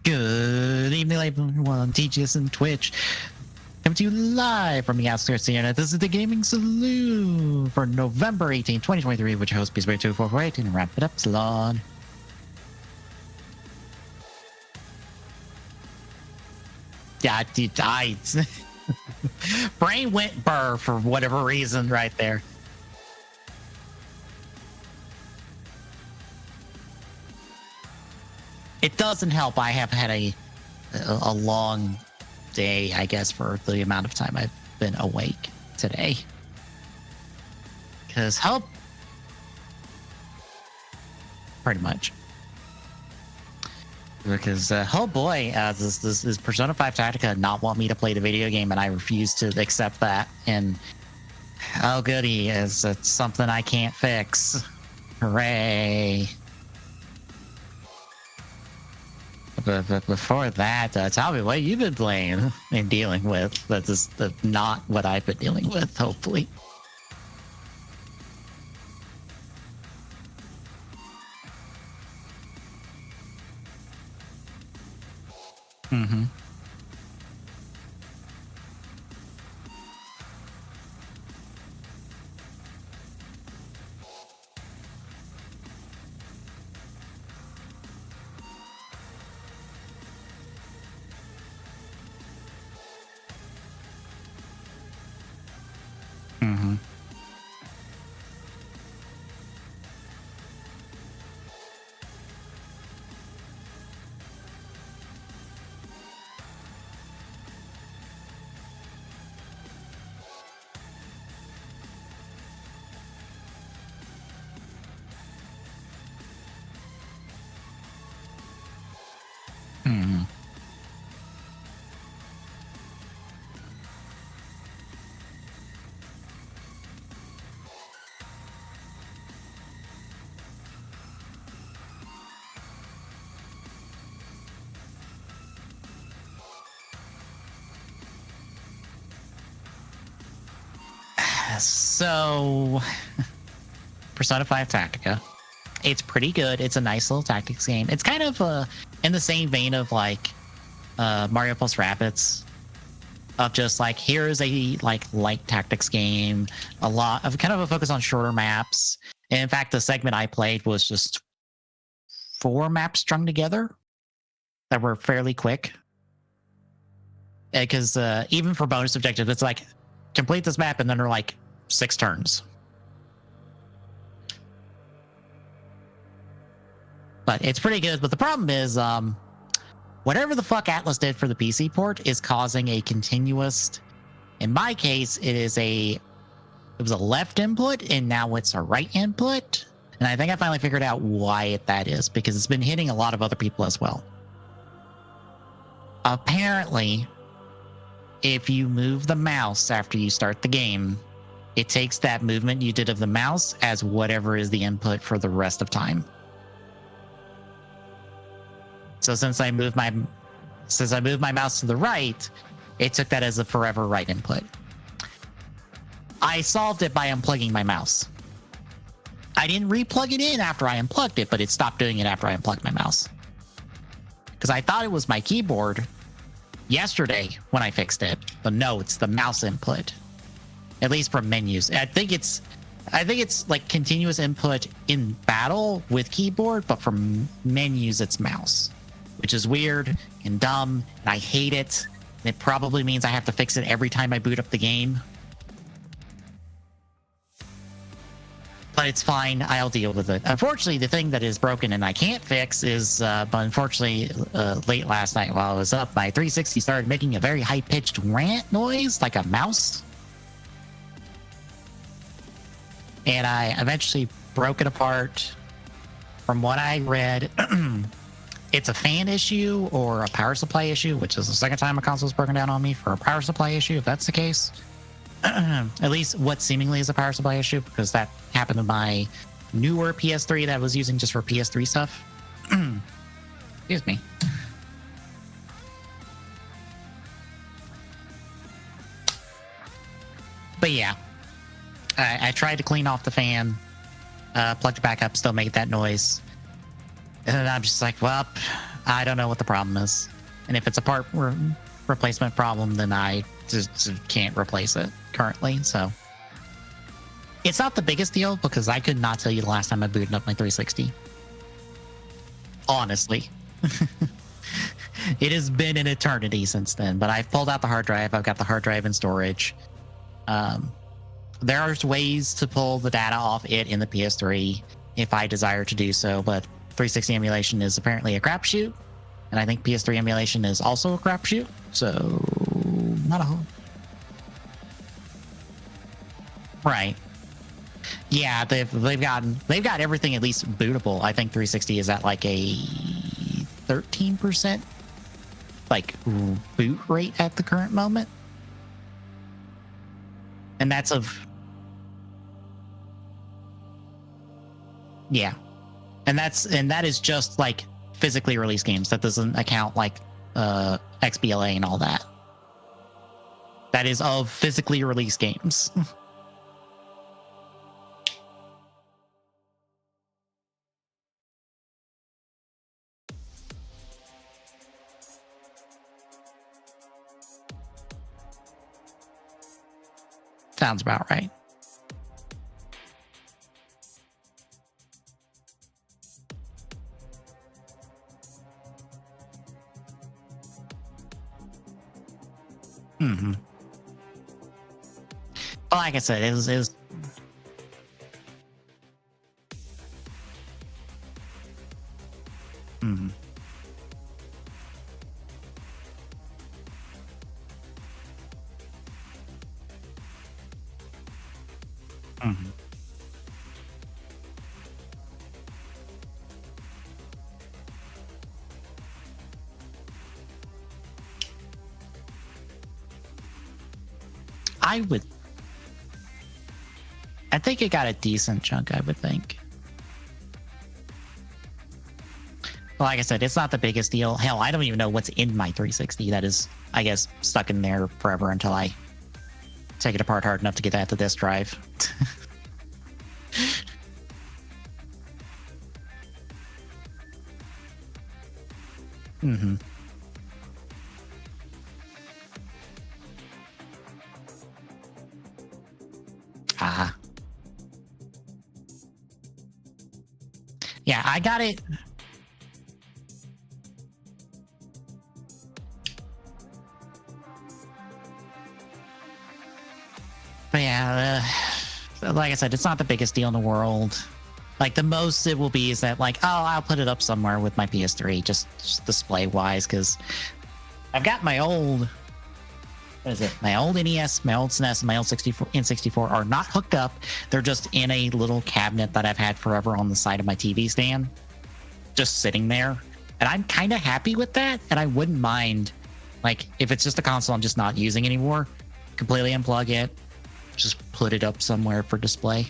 Good evening, everyone on TGS and Twitch. Coming to you live from the outskirts of the internet. This is the Gaming Saloon for November 18, 2023, which hosts Beastbreak 2448 and wrap it up, Salon. Yeah, I brain went burr for whatever reason right there. It doesn't help. I have had a long day, I guess, for the amount of time I've been awake today. Because help, pretty much. Because oh boy, this Persona 5 Tactica not want me to play the video game, and I refuse to accept that. And oh goody, it's something I can't fix. Hooray! But before that, tell me what you've been playing and dealing with. That is not what I've been dealing with, hopefully. Mm-hmm. Mm-hmm. Mm-hmm. So, Persona 5 Tactica. It's pretty good. It's a nice little tactics game. It's kind of in the same vein of like Mario plus Rabbids, of just like here's a light tactics game. A lot of kind of a focus on shorter maps. And in fact, the segment I played was just 4 maps strung together that were fairly quick. Because even for bonus objectives, it's like complete this map and then they're like 6 turns. But it's pretty good. But the problem is, whatever the fuck Atlas did for the PC port is causing a continuous. In my case, it was a left input and now it's a right input. And I think I finally figured out why that is, because it's been hitting a lot of other people as well. Apparently, if you move the mouse after you start the game, it takes that movement you did of the mouse as whatever is the input for the rest of time. So since I moved my mouse to the right, it took that as a forever right input. I solved it by unplugging my mouse. I didn't replug it in after I unplugged it, but it stopped doing it after I unplugged my mouse. Because I thought it was my keyboard yesterday when I fixed it, but no, it's the mouse input. At least from menus. I think it's like continuous input in battle with keyboard, but from menus it's mouse, which is weird and dumb, and I hate it. And it probably means I have to fix it every time I boot up the game. But it's fine. I'll deal with it. Unfortunately, the thing that is broken and I can't fix is, but unfortunately, late last night while I was up, my 360 started making a very high-pitched rant noise, like a mouse. And I eventually broke it apart. From what I read, it's a fan issue or a power supply issue, which is the second time a console's broken down on me for a power supply issue, if that's the case. At least what seemingly is a power supply issue, because that happened to my newer PS3 that I was using just for PS3 stuff. Excuse me. But yeah, I tried to clean off the fan, plugged it back up, still made that noise. And then I'm just like, well, I don't know what the problem is. And if it's a part replacement problem, then I just can't replace it currently. So it's not the biggest deal because I could not tell you the last time I booted up my 360. Honestly. It has been an eternity since then, but I've pulled out the hard drive. I've got the hard drive in storage. There are ways to pull the data off it in the PS3 if I desire to do so, but 360 emulation is apparently a crapshoot, and I think PS3 emulation is also a crapshoot. So not a whole. Right. Yeah, they've got everything at least bootable. I think 360 is at like a 13% like boot rate at the current moment, and that's of yeah, and that is just like physically released games. That doesn't account like XBLA and all that. That is of physically released games. Sounds about right. Mm-hmm. Well, like I said, it was mm-hmm. Mm-hmm. I think it got a decent chunk, I would think. Well, like I said, it's not the biggest deal. Hell, I don't even know what's in my 360 that is, I guess, stuck in there forever until I take it apart hard enough to get that to disk drive. Mm-hmm. Ah. Yeah, I got it. But yeah, like I said, it's not the biggest deal in the world. Like the most it will be is that like, oh, I'll put it up somewhere with my PS3, just display wise, because I've got my old, what is it? My old NES, my old SNES, and my old N64 are not hooked up. They're just in a little cabinet that I've had forever on the side of my TV stand, just sitting there. And I'm kind of happy with that. And I wouldn't mind, like, if it's just a console I'm just not using anymore, completely unplug it, just put it up somewhere for display.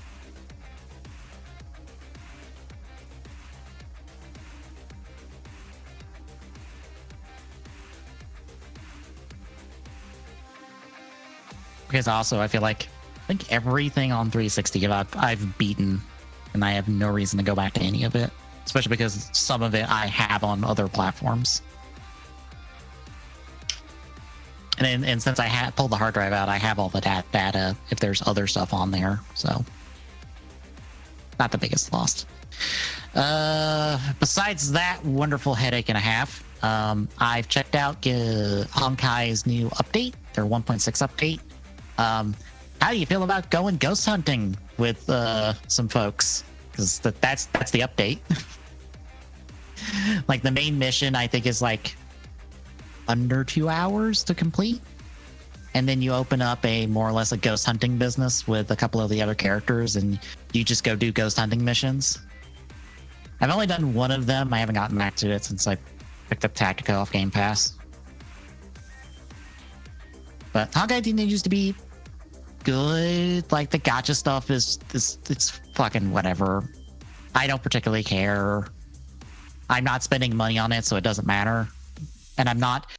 Because also I think everything on 360 I've beaten, and I have no reason to go back to any of it, especially because some of it I have on other platforms. And since I pulled the hard drive out, I have all the data if there's other stuff on there. So not the biggest loss. Besides that wonderful headache and a half, I've checked out Honkai's new update, their 1.6 update. How do you feel about going ghost hunting with some folks? Because that's the update. Like the main mission, I think, is like under 2 hours to complete, and then you open up a more or less a ghost hunting business with a couple of the other characters, and you just go do ghost hunting missions. I've only done one of them. I haven't gotten back to it since I picked up Tactica off Game Pass. But Honkai didn't used to be good. Like the gacha stuff is it's fucking whatever. I don't particularly care. I'm not spending money on it, so it doesn't matter. And I'm not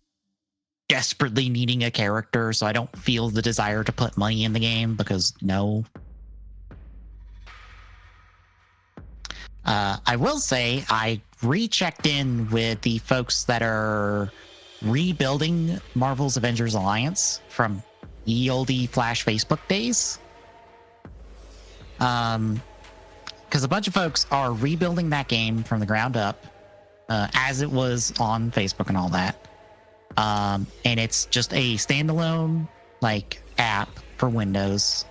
desperately needing a character, so I don't feel the desire to put money in the game, because no. I will say I rechecked in with the folks that are rebuilding Marvel's Avengers Alliance from ye olde Flash Facebook days. Because a bunch of folks are rebuilding that game from the ground up, as it was on Facebook and all that. And it's just a standalone like app for Windows.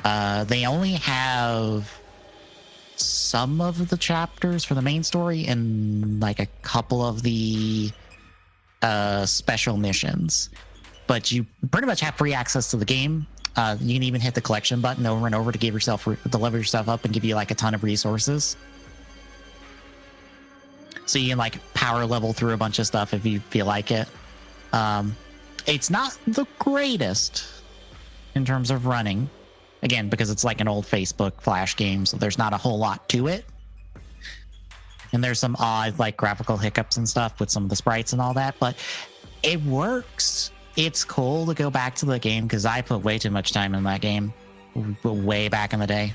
They only have some of the chapters for the main story and like a couple of the special missions, but you pretty much have free access to the game. You can even hit the collection button over and over to to level yourself up and give you like a ton of resources. So you can like power level through a bunch of stuff if you feel like it. It's not the greatest in terms of running, again, because it's like an old Facebook Flash game, so there's not a whole lot to it. And there's some odd like graphical hiccups and stuff with some of the sprites and all that, but it works. It's cool to go back to the game because I put way too much time in that game way back in the day.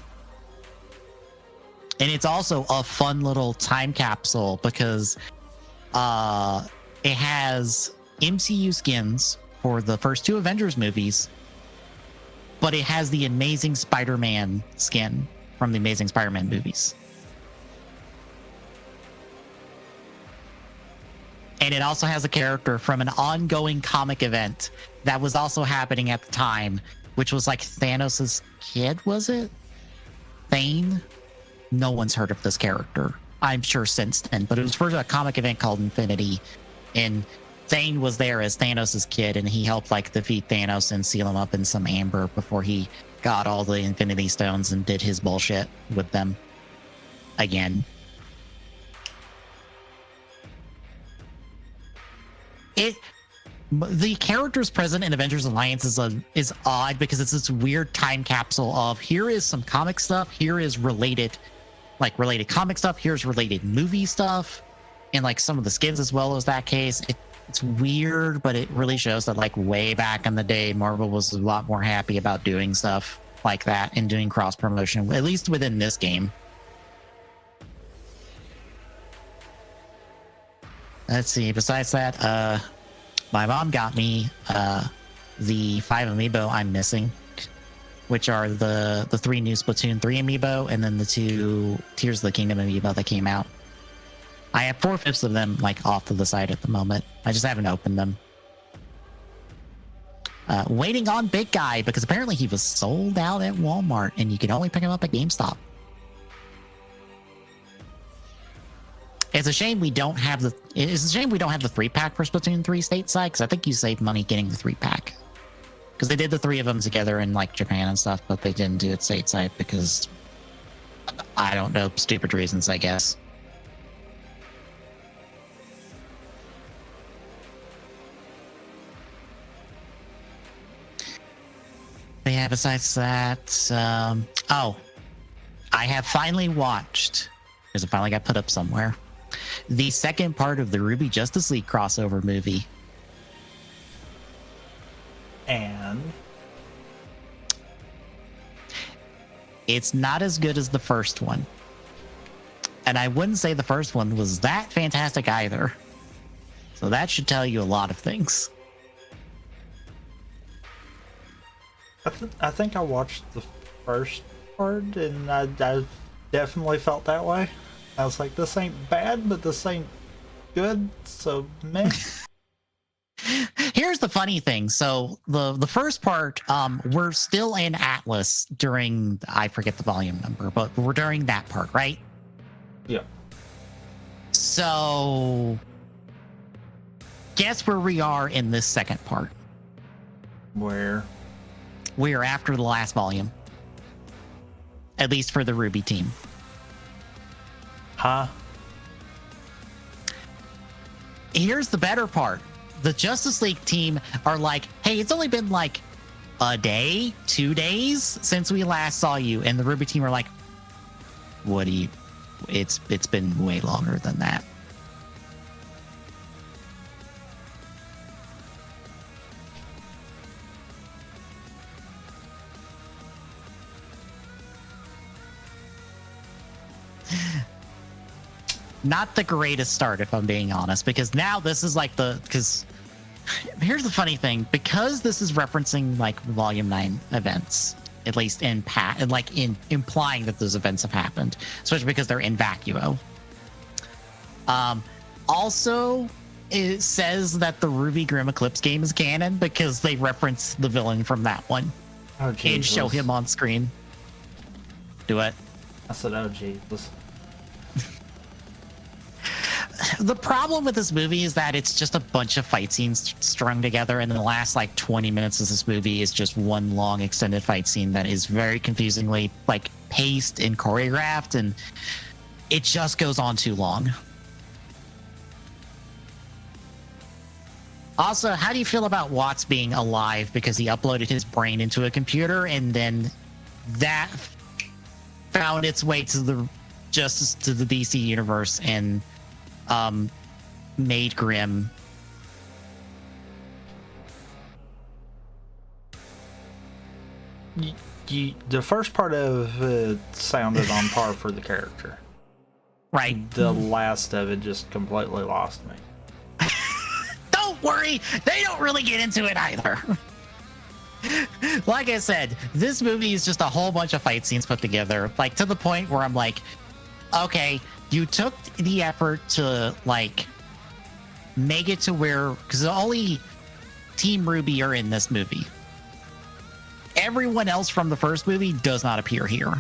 And it's also a fun little time capsule because it has MCU skins for the first two Avengers movies, but it has the Amazing Spider-Man skin from the Amazing Spider-Man movies. And it also has a character from an ongoing comic event that was also happening at the time, which was like Thanos' kid, was it? Thane? No one's heard of this character, I'm sure, since then, but it was for a comic event called Infinity, and Thane was there as Thanos' kid, and he helped like defeat Thanos and seal him up in some amber before he got all the Infinity Stones and did his bullshit with them again. The characters present in Avengers Alliance is odd because it's this weird time capsule of here is some comic stuff, here is related comic stuff, here's related movie stuff, and like some of the skins as well as that case. It's weird, but it really shows that like way back in the day, Marvel was a lot more happy about doing stuff like that and doing cross promotion, at least within this game. Let's see. Besides that, my mom got me the 5 amiibo I'm missing, which are the 3 new Splatoon 3 amiibo and then the 2 Tears of the Kingdom amiibo that came out. I have 4/5 of them like off to the side at the moment. I just haven't opened them. Waiting on Big Guy because apparently he was sold out at Walmart and you can only pick him up at GameStop. It's a shame we don't have the 3-pack for Splatoon 3 stateside, because I think you save money getting the 3-pack. Because they did the 3 of them together in like Japan and stuff, but they didn't do it stateside because I don't know, stupid reasons, I guess. But yeah, besides that, I have finally watched, because it finally got put up somewhere, the second part of the Ruby Justice League crossover movie. And it's not as good as the first one. And I wouldn't say the first one was that fantastic either. So that should tell you a lot of things. I think I watched the first part and I definitely felt that way. I was like, this ain't bad, but this ain't good, so meh. Here's the funny thing. So the first part, we're still in Atlas during, I forget the volume number, but we're during that part, right? Yeah. So guess where we are in this second part? Where? We are after the last volume. At least for the Ruby team. Huh? Here's the better part. The Justice League team are like, hey, it's only been like a day, 2 days since we last saw you. And the Ruby team are like, what do you... It's been way longer than that. not the greatest start, if I'm being honest, because now this is like because here's the funny thing, because this is referencing like Volume 9 events, at least in implying that those events have happened, especially because they're in vacuo. Also, it says that the Ruby Grim Eclipse game is canon because they reference the villain from that one and show him on screen. Do it. I said, oh, Jesus. The problem with this movie is that it's just a bunch of fight scenes strung together, and the last like 20 minutes of this movie is just one long extended fight scene that is very confusingly like paced and choreographed, and it just goes on too long. Also, how do you feel about Watts being alive because he uploaded his brain into a computer and then that found its way to the DC universe and made Grim? The first part of it sounded on par for the character. Right. The last of it just completely lost me. Don't worry, they don't really get into it either. Like I said, this movie is just a whole bunch of fight scenes put together, like to the point where I'm like, okay, you took the effort to like make it to where, because only Team Ruby are in this movie. Everyone else from the first movie does not appear here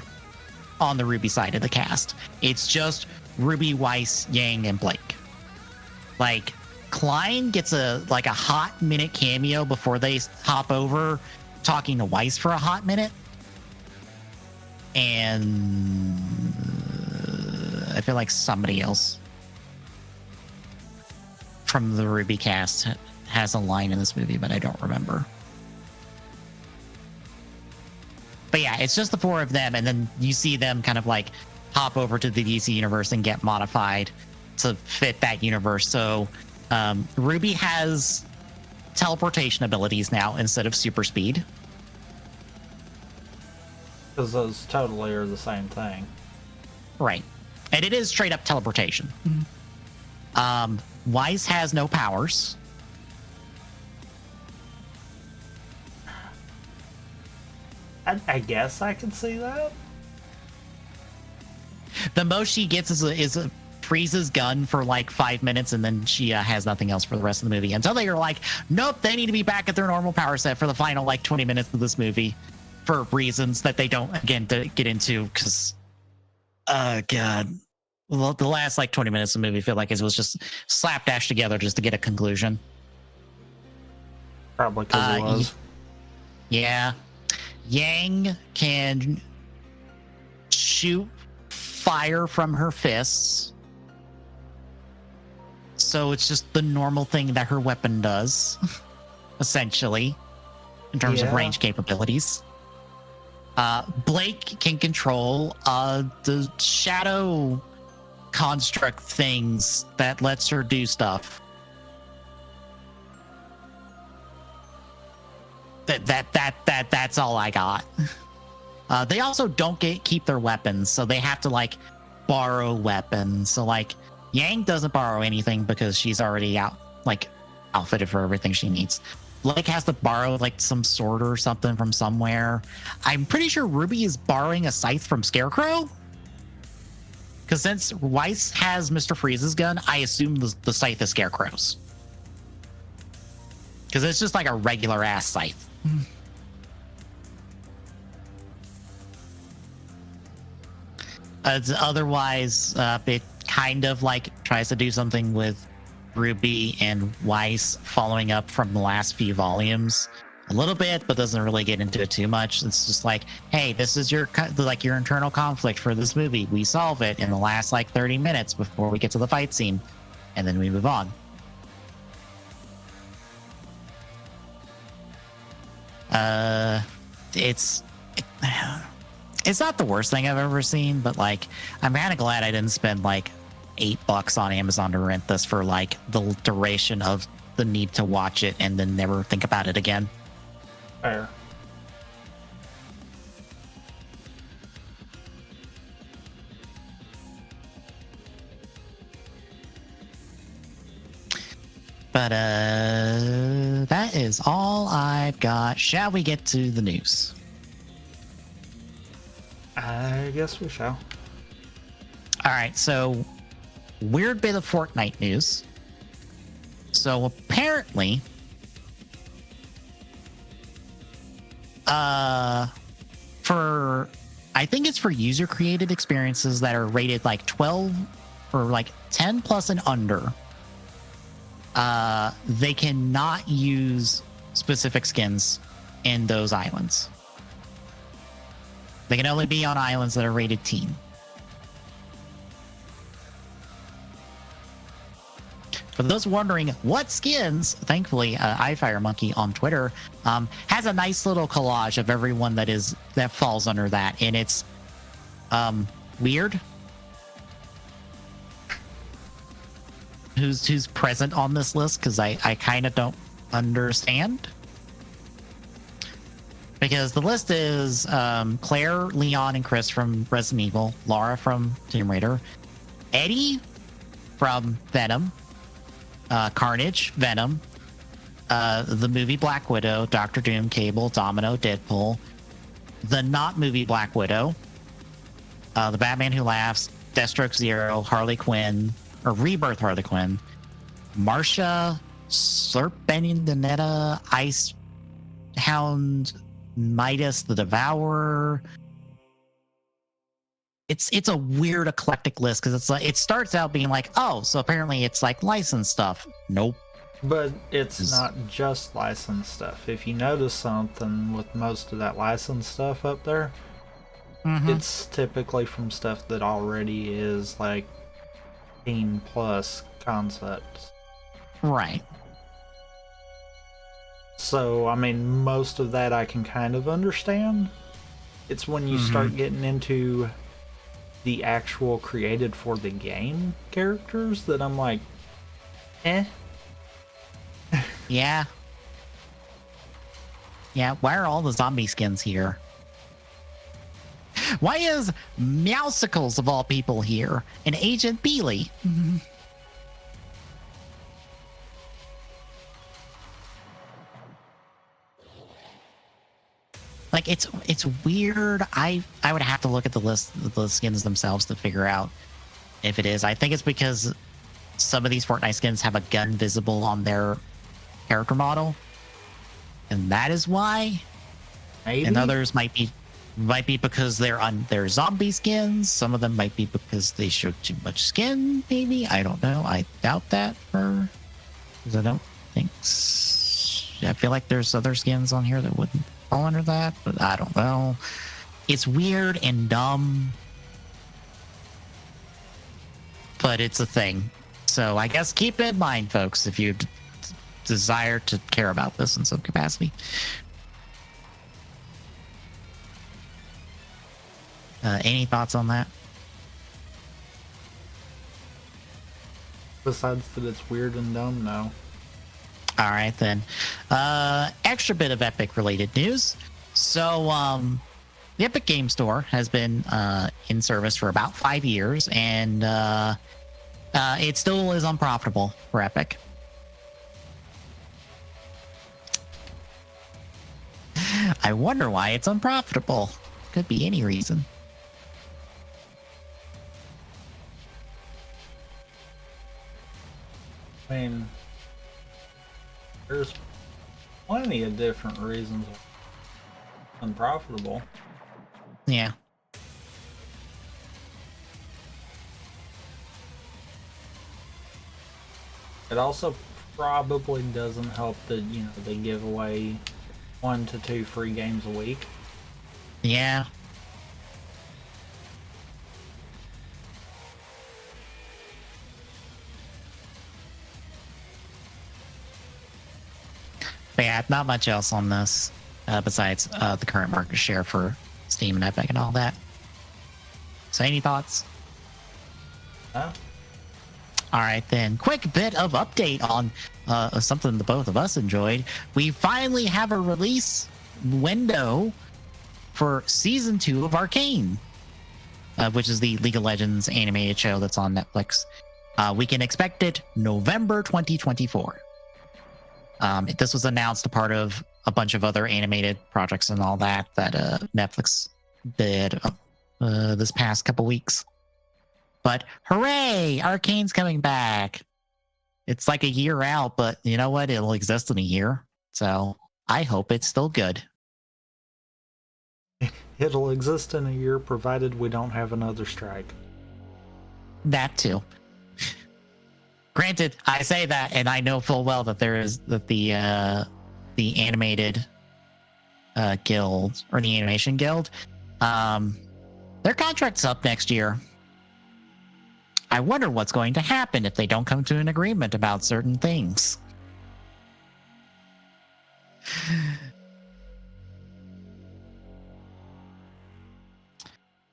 on the Ruby side of the cast. It's just Ruby, Weiss, Yang, and Blake. Like, Klein gets a hot minute cameo before they hop over talking to Weiss for a hot minute. And I feel like somebody else from the Ruby cast has a line in this movie, but I don't remember. But yeah, it's just the four of them, and then you see them kind of like hop over to the DC universe and get modified to fit that universe. So Ruby has teleportation abilities now instead of super speed. Because those totally are the same thing. Right. And it is straight up teleportation. Weiss has no powers. I guess I can see that. The most she gets is a freezes gun for like 5 minutes, and then she has nothing else for the rest of the movie until they are like, nope, they need to be back at their normal power set for the final like 20 minutes of this movie for reasons that they don't again get into, because god, well, the last like 20 minutes of the movie feel like it was just slapdash together just to get a conclusion. Probably because it was. Yeah. Yang can shoot fire from her fists, so it's just the normal thing that her weapon does, essentially, in terms of range capabilities. Blake can control the shadow construct things that lets her do stuff. That's all I got. They also don't keep their weapons, so they have to like borrow weapons. So like Yang doesn't borrow anything because she's already outfitted for everything she needs. Blake has to borrow like some sword or something from somewhere. I'm pretty sure Ruby is borrowing a scythe from Scarecrow, because since Weiss has Mr. Freeze's gun, I assume the scythe is Scarecrow's, because it's just like a regular ass scythe. Otherwise, it kind of like tries to do something with Ruby and Weiss following up from the last few volumes a little bit, but doesn't really get into it too much. It's just like, hey, this is your internal conflict for this movie. We solve it in the last like 30 minutes before we get to the fight scene, and then we move on. It's not the worst thing I've ever seen, but like I'm kind of glad I didn't spend like $8 on Amazon to rent this for like the duration of the need to watch it and then never think about it again. Fair. But that is all I've got. Shall we get to the news? I guess we shall. All right, so weird bit of Fortnite news. So apparently, for I think it's for user created experiences that are rated like 12 or like 10 plus and under, they cannot use specific skins in those islands. They can only be on islands that are rated teen. For those wondering what skins, thankfully, iFireMonkey on Twitter has a nice little collage of everyone that falls under that, and it's weird. Who's present on this list? Because I kind of don't understand. Because the list is Claire, Leon, and Chris from Resident Evil, Laura from Tomb Raider, Eddie from Venom, Carnage, Venom, the movie Black Widow, Doctor Doom, Cable, Domino, Deadpool, the not movie Black Widow, the Batman Who Laughs, Deathstroke Zero, Harley Quinn, or Rebirth Harley Quinn, Marsha, Serpentinetta, Ice Hound, Midas the Devourer. It's a weird eclectic list because it's like it starts out being like, oh, so apparently it's like licensed stuff. Nope. But it's not just licensed stuff. If you notice something with most of that licensed stuff up there, it's typically from stuff that already is like 18 plus concepts. Right. So, I mean, most of that I can kind of understand. It's when you start getting into the actual created for the game characters that I'm like, eh. Yeah. Yeah, why are all the zombie skins here? Why is Meowsicles of all people here and Agent Beely? Like it's weird. I would have to look at the list of the skins themselves to figure out if it is. I think it's because some of these Fortnite skins have a gun visible on their character model, and that is why. Maybe. And others might be because they're on their zombie skins. Some of them might be because they show too much skin. Maybe, I don't know. I doubt that because I don't think. I feel like there's other skins on here that wouldn't fall under that, but I don't know. It's weird and dumb, but it's a thing. So I guess keep it in mind, folks, if you desire to care about this in some capacity. Any thoughts on that? Besides that it's weird and dumb, no. All right, then. Extra bit of Epic related news. So, the Epic Game Store has been in service for about 5 years, and it still is unprofitable for Epic. I wonder why it's unprofitable. Could be any reason. I mean, there's plenty of different reasons unprofitable. Yeah. It also probably doesn't help that, you know, they give away 1 to 2 free games a week. Yeah. But yeah, not much else on this besides the current market share for Steam and Epic and all that. So any thoughts? No? All right, then. Quick bit of update on something the both of us enjoyed. We finally have a release window for Season 2 of Arcane, which is the League of Legends animated show that's on Netflix. We can expect it November 2024. This was announced a part of a bunch of other animated projects and all that Netflix did this past couple weeks. But hooray! Arcane's coming back. It's like a year out, but you know what? It'll exist in a year. So I hope it's still good. It'll exist in a year provided we don't have another strike. That too. Granted, I say that, and I know full well that the animated guild or the animation guild, their contract's up next year. I wonder what's going to happen if they don't come to an agreement about certain things.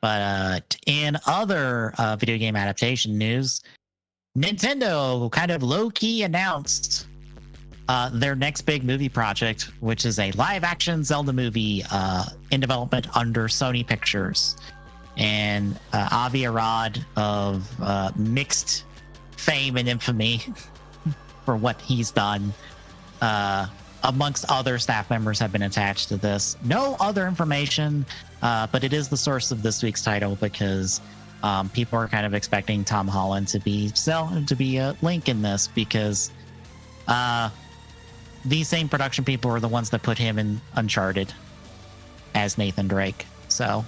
But in other video game adaptation news, Nintendo kind of low-key announced their next big movie project, which is a live-action Zelda movie in development under Sony Pictures. And Avi Arad of mixed fame and infamy for what he's done, amongst other staff members, have been attached to this. No other information, but it is the source of this week's title because people are kind of expecting Tom Holland to be Link in this because these same production people are the ones that put him in Uncharted as Nathan Drake. So,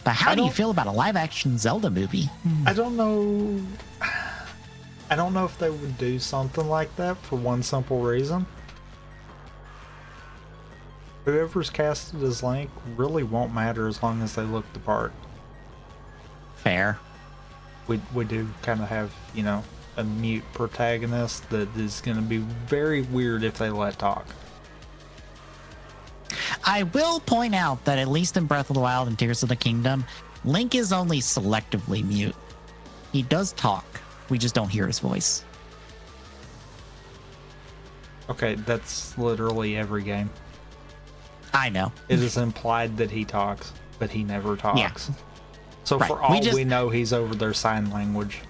but how do you feel about a live-action Zelda movie? I don't know. I don't know if they would do something like that for one simple reason. Whoever's casted as Link really won't matter as long as they look the part. Fair. We do kind of have, you know, a mute protagonist that is going to be very weird if they let talk. I will point out that at least in Breath of the Wild and Tears of the Kingdom, Link is only selectively mute. He does talk. We just don't hear his voice. Okay, that's literally every game. I know. It is implied that he talks, but he never talks. Yeah. So right. for all we know, he's over their sign language.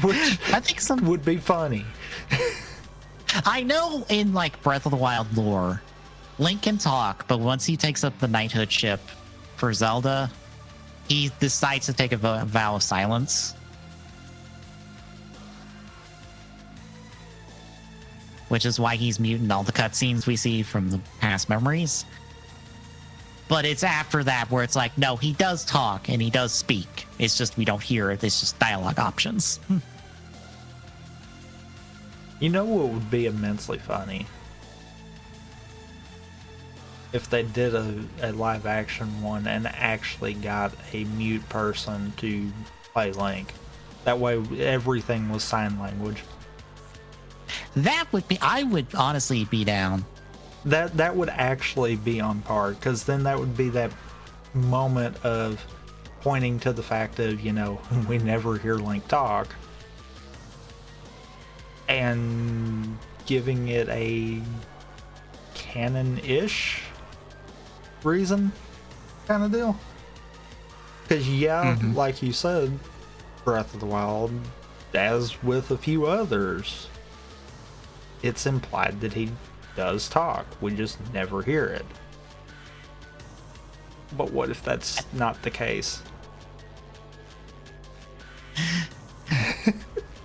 Which I think would be funny. I know in like Breath of the Wild lore, Link can talk, but once he takes up the knighthood ship for Zelda, he decides to take a vow of silence. Which is why he's mute in all the cutscenes we see from the past memories. But it's after that where it's like, no, he does talk and he does speak. It's just we don't hear it. It's just dialogue options. You know what would be immensely funny? If they did a live action one and actually got a mute person to play Link. That way everything was sign language. That would be, I would honestly be down. That would actually be on par, because then that would be that moment of pointing to the fact of, you know, we never hear Link talk, and giving it a canon-ish reason kind of deal. Because like you said, Breath of the Wild, as with a few others, it's implied that he does talk. We just never hear it. But what if that's not the case?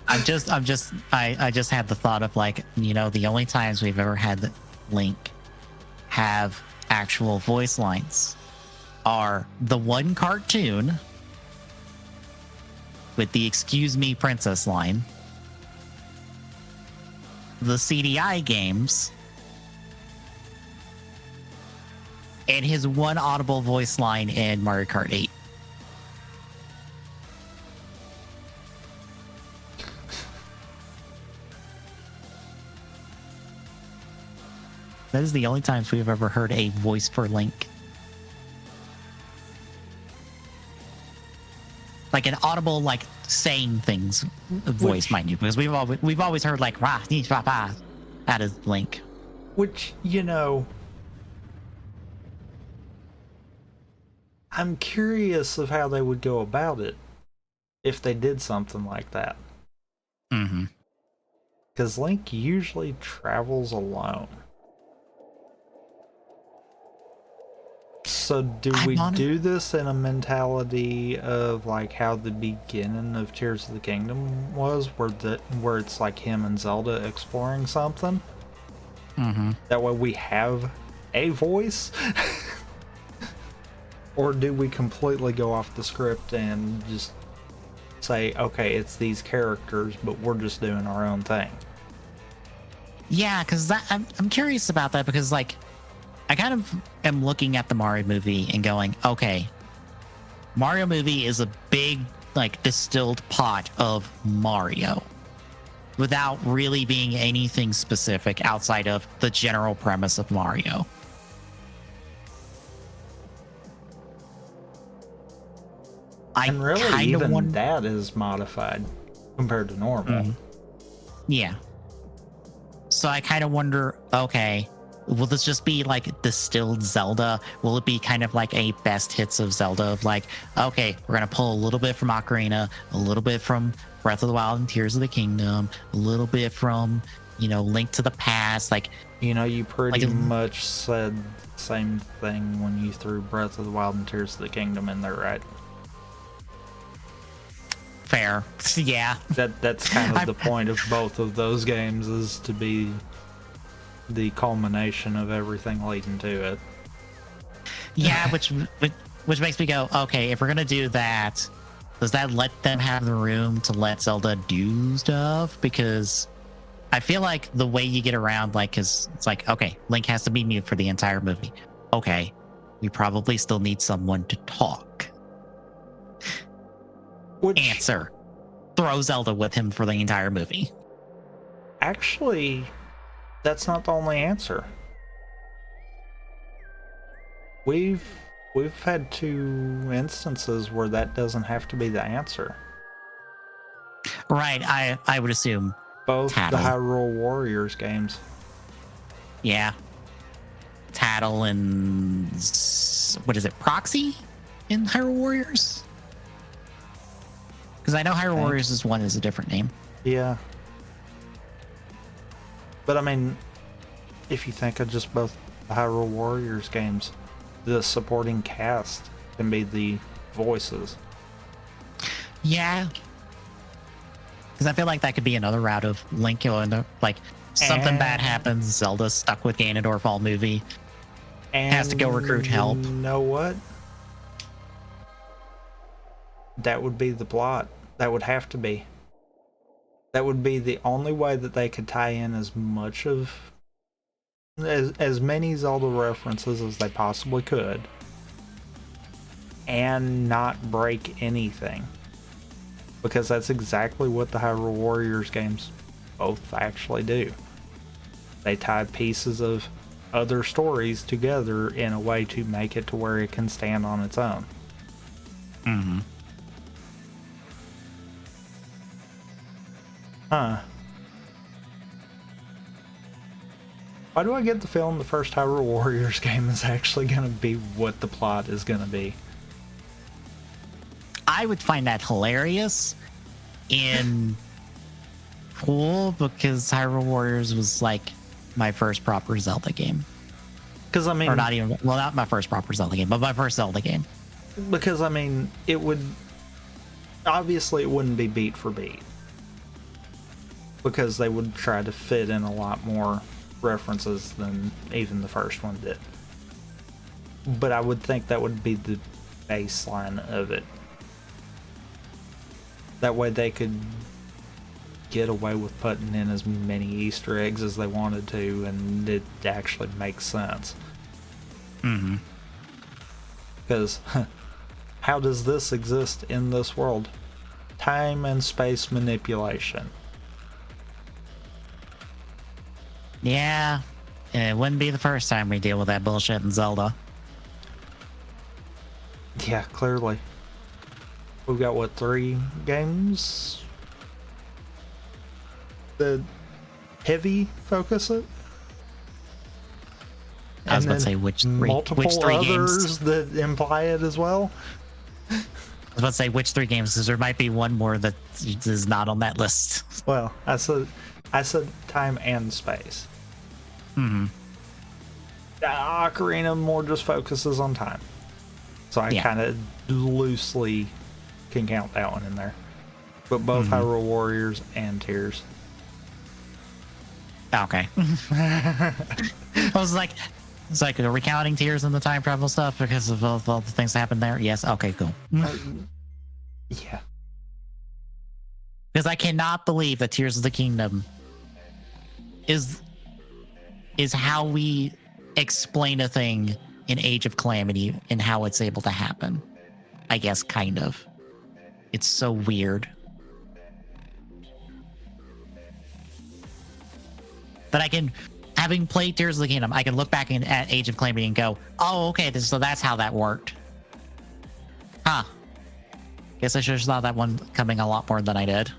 I just had the thought of like, you know, the only times we've ever had Link have actual voice lines are the one cartoon with the "Excuse me, princess" line, the CDI games, and his one audible voice line in Mario Kart 8. That is the only times we've ever heard a voice for Link. Like an audible, like saying things voice, mind you, because we've always heard like rah, nee, rah, rah. That is Link. Which, you know, I'm curious of how they would go about it if they did something like that. Mm-hmm. Because Link usually travels alone. So do we do this in a mentality of like how the beginning of Tears of the Kingdom was, where it's like him and Zelda exploring something? Mm-hmm. That way we have a voice? Or do we completely go off the script and just say, okay, it's these characters, but we're just doing our own thing? Yeah, because I'm curious about that, because like I kind of am looking at the Mario movie and going, okay, Mario movie is a big like distilled pot of Mario without really being anything specific outside of the general premise of Mario. And really, even that is modified compared to normal. Yeah. So I kind of wonder, okay, will this just be like distilled Zelda? Will it be kind of like a best hits of Zelda of like, okay, we're going to pull a little bit from Ocarina, a little bit from Breath of the Wild and Tears of the Kingdom, a little bit from, you know, Link to the Past. Like, you know, you pretty much said the same thing when you threw Breath of the Wild and Tears of the Kingdom in there, right? Fair. Yeah. That's kind of the point of both of those games, is to be the culmination of everything leading to it. Yeah, which makes me go, okay, if we're gonna do that, does that let them have the room to let Zelda do stuff? Because I feel like the way you get around, like, because it's like, okay, Link has to be mute for the entire movie. Okay, we probably still need someone to talk. Answer: throw Zelda with him for the entire movie. Actually, that's not the only answer. We've had 2 instances where that doesn't have to be the answer. Right, I would assume both Tattle. The Hyrule Warriors games. Yeah. Tattle and what is it, Proxy in Hyrule Warriors? Because I know Hyrule Warriors is a different name. Yeah. But I mean, if you think of just both the Hyrule Warriors games, the supporting cast can be the voices. Yeah. Because I feel like that could be another route of Link going, like, something bad happens, Zelda's stuck with Ganondorf all movie, has to go recruit help. You know what? That would be the plot. That would have to be. That would be the only way that they could tie in as much of as many Zelda references as they possibly could and not break anything. Because that's exactly what the Hyrule Warriors games both actually do. They tie pieces of other stories together in a way to make it to where it can stand on its own. Mm-hmm. Huh. Why do I get the feeling the first Hyrule Warriors game is actually going to be what the plot is going to be? I would find that hilarious and cool, because Hyrule Warriors was like my first proper Zelda game. Because I mean, or not even, well, not my first proper Zelda game, but my first Zelda game. Because I mean, it would obviously it wouldn't be beat for beat, because they would try to fit in a lot more references than even the first one did. But I would think that would be the baseline of it. That way they could get away with putting in as many Easter eggs as they wanted to, and it actually makes sense. Mm-hmm. Because how does this exist in this world? Time and space manipulation. Yeah, it wouldn't be the first time we deal with that bullshit in Zelda. Yeah, clearly. We've got, what, 3 games that heavy focus it? I was about to say which three multiple others games that imply it as well. was about to say which 3 games, because there might be one more that is not on that list. Well, I said time and space. Mm-hmm. Ocarina more just focuses on time, so I kind of loosely can count that one in there. But both Hyrule Warriors and Tears. Okay. I was like, it's like, are we counting Tears in the time travel stuff because of all the things that happened there? Yes. Okay, cool. Yeah. Because I cannot believe that Tears of the Kingdom is how we explain a thing in Age of Calamity and how it's able to happen. I guess, kind of. It's so weird. But I can, having played Tears of the Kingdom, I can look back at Age of Calamity and go, oh, okay, so that's how that worked. Huh. Guess I should have saw that one coming a lot more than I did.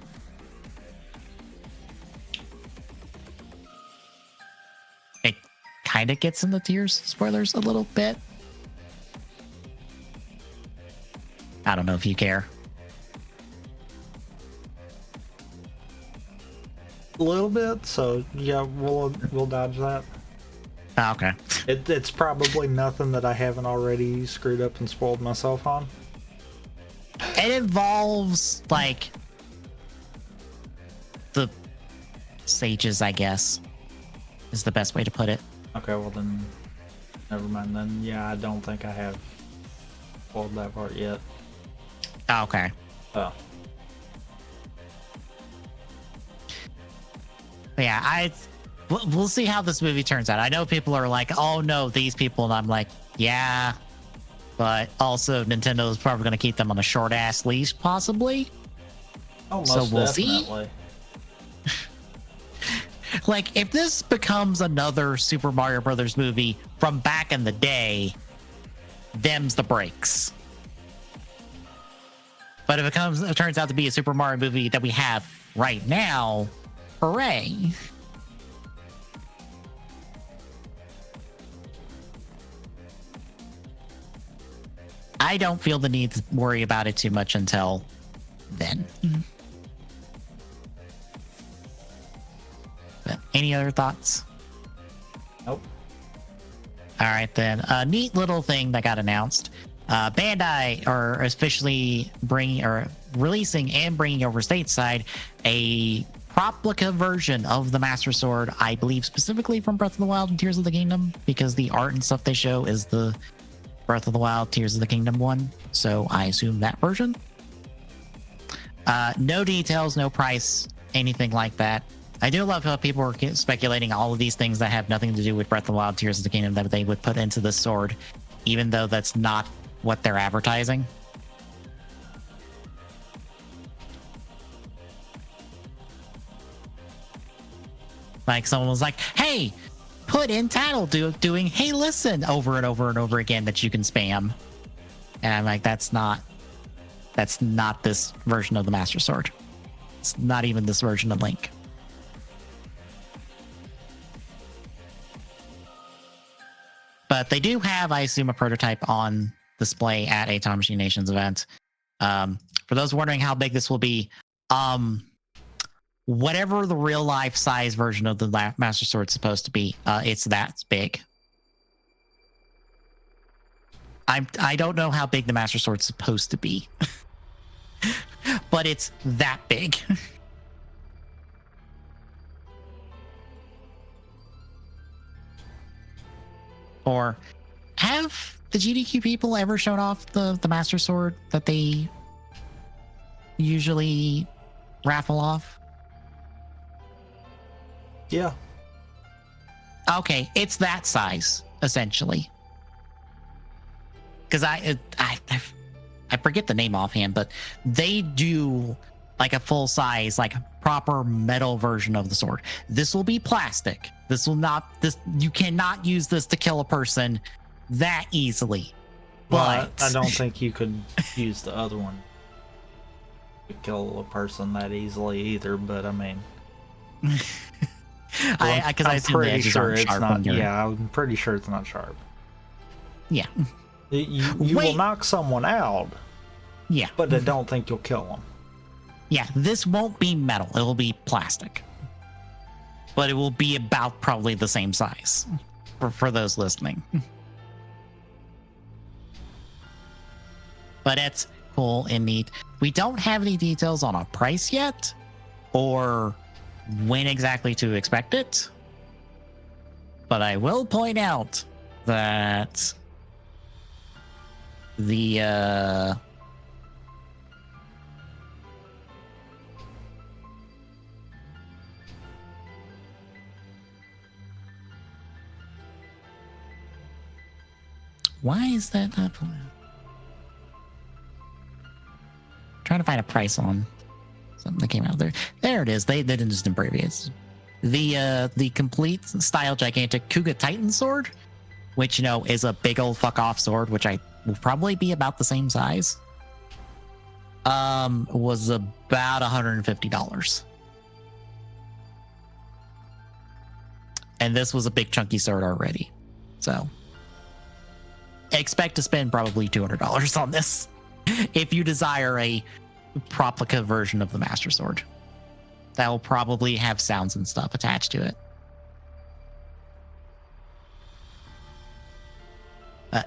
It kind of gets into Tears spoilers a little bit. I don't know if you care. A little bit, so yeah, we'll dodge that. Oh, okay. It's probably nothing that I haven't already screwed up and spoiled myself on. It involves, like, the sages, I guess, is the best way to put it. Okay, well then, never mind then. Yeah, I don't think I have spoiled that part yet. Oh, okay. Oh. Yeah, we'll see how this movie turns out. I know people are like, oh no, these people, and I'm like, yeah, but also Nintendo is probably going to keep them on a short ass leash, possibly. Oh, most so we'll definitely. See. Like, if this becomes another Super Mario Brothers movie from back in the day, them's the breaks. But if it turns out to be a Super Mario movie that we have right now, hooray. I don't feel the need to worry about it too much until then. But any other thoughts? Nope. All right, then. A neat little thing that got announced. Bandai are officially releasing and bringing over stateside a replica version of the Master Sword, I believe specifically from Breath of the Wild and Tears of the Kingdom, because the art and stuff they show is the Breath of the Wild, Tears of the Kingdom one. So I assume that version. No details, no price, anything like that. I do love how people are speculating all of these things that have nothing to do with Breath of the Wild, Tears of the Kingdom that they would put into the sword, even though that's not what they're advertising. Like, someone was like, hey, put in title doing hey listen over and over and over again that you can spam. And I'm like, that's not this version of the Master Sword. It's not even this version of Link. But they do have, I assume, a prototype on display at a Time Machine Nations event. For those wondering how big this will be, whatever the real life size version of the Master Sword is supposed to be, it's that big. I don't know how big the Master Sword's supposed to be, but it's that big. Or have the GDQ people ever shown off the Master Sword that they usually raffle off? Yeah. Okay, it's that size essentially. Because I forget the name offhand, but they do like a full size, like proper metal version of the sword. This will be plastic. You cannot use this to kill a person that easily. Well, But I don't think you could use the other one to kill a person that easily either, but I mean, I'm pretty sure it's not. Yeah, I'm pretty sure it's not sharp. Yeah. You will knock someone out, Yeah. But I don't think you'll kill them. Yeah, this won't be metal. It will be plastic. But it will be about probably the same size for those listening. But it's cool and neat. We don't have any details on a price yet or when exactly to expect it. But I will point out that the why is that not trying to find a price on something that came out there? There it is. They didn't just abbreviate the complete style gigantic Kuga Titan sword, which is a big old fuck off sword, which I will probably be about the same size. Was about $150. And this was a big chunky sword already. So expect to spend probably $200 on this if you desire a replica version of the Master Sword. That will probably have sounds and stuff attached to it.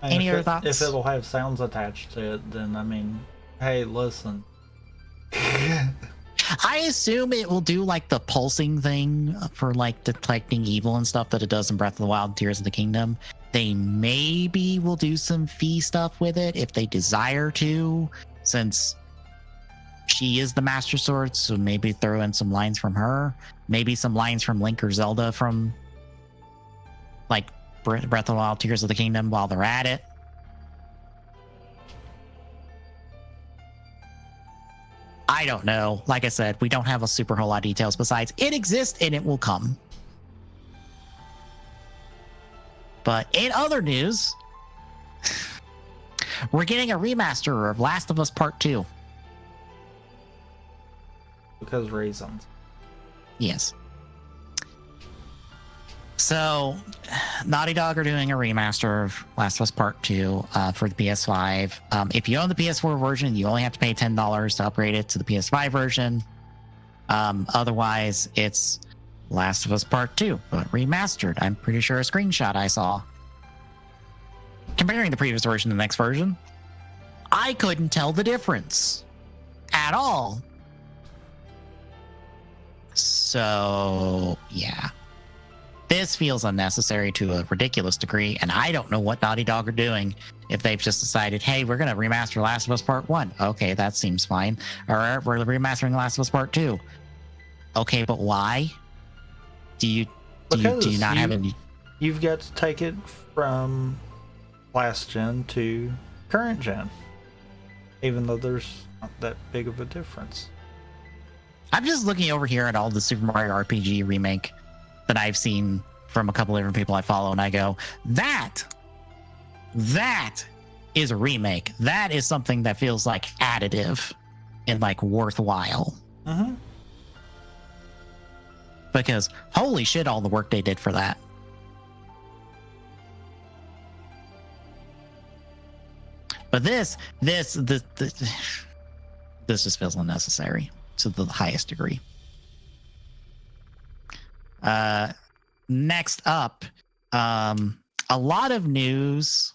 Any other thoughts? If it'll have sounds attached to it, then I mean, hey, listen. I assume it will do like the pulsing thing for like detecting evil and stuff that it does in Breath of the Wild and Tears of the Kingdom. They maybe will do some fee stuff with it if they desire to, since she is the Master Sword, so maybe throw in some lines from her. Maybe some lines from Link or Zelda from like Breath of the Wild, Tears of the Kingdom while they're at it. I don't know. Like I said, we don't have a super whole lot of details besides it exists and it will come. But in other news, we're getting a remaster of Last of Us Part 2. Because reasons. Yes. So, Naughty Dog are doing a remaster of Last of Us Part 2 for the PS5. If you own the PS4 version, you only have to pay $10 to upgrade it to the PS5 version. Otherwise, it's Last of Us Part 2, but remastered. I'm pretty sure a screenshot I saw. Comparing the previous version to the next version, I couldn't tell the difference at all. So, yeah. This feels unnecessary to a ridiculous degree, and I don't know what Naughty Dog are doing if they've just decided, hey, we're going to remaster Last of Us Part 1. Okay, that seems fine. Or we're remastering Last of Us Part 2. Okay, but why? Do you not have any? You've got to take it from last gen to current gen, even though there's not that big of a difference. I'm just looking over here at all the Super Mario RPG remake that I've seen from a couple of different people I follow, and I go, that is a remake. That is something that feels like additive and like worthwhile. Mm-hmm. Because holy shit, all the work they did for that. But this just feels unnecessary to the highest degree. Next up, a lot of news.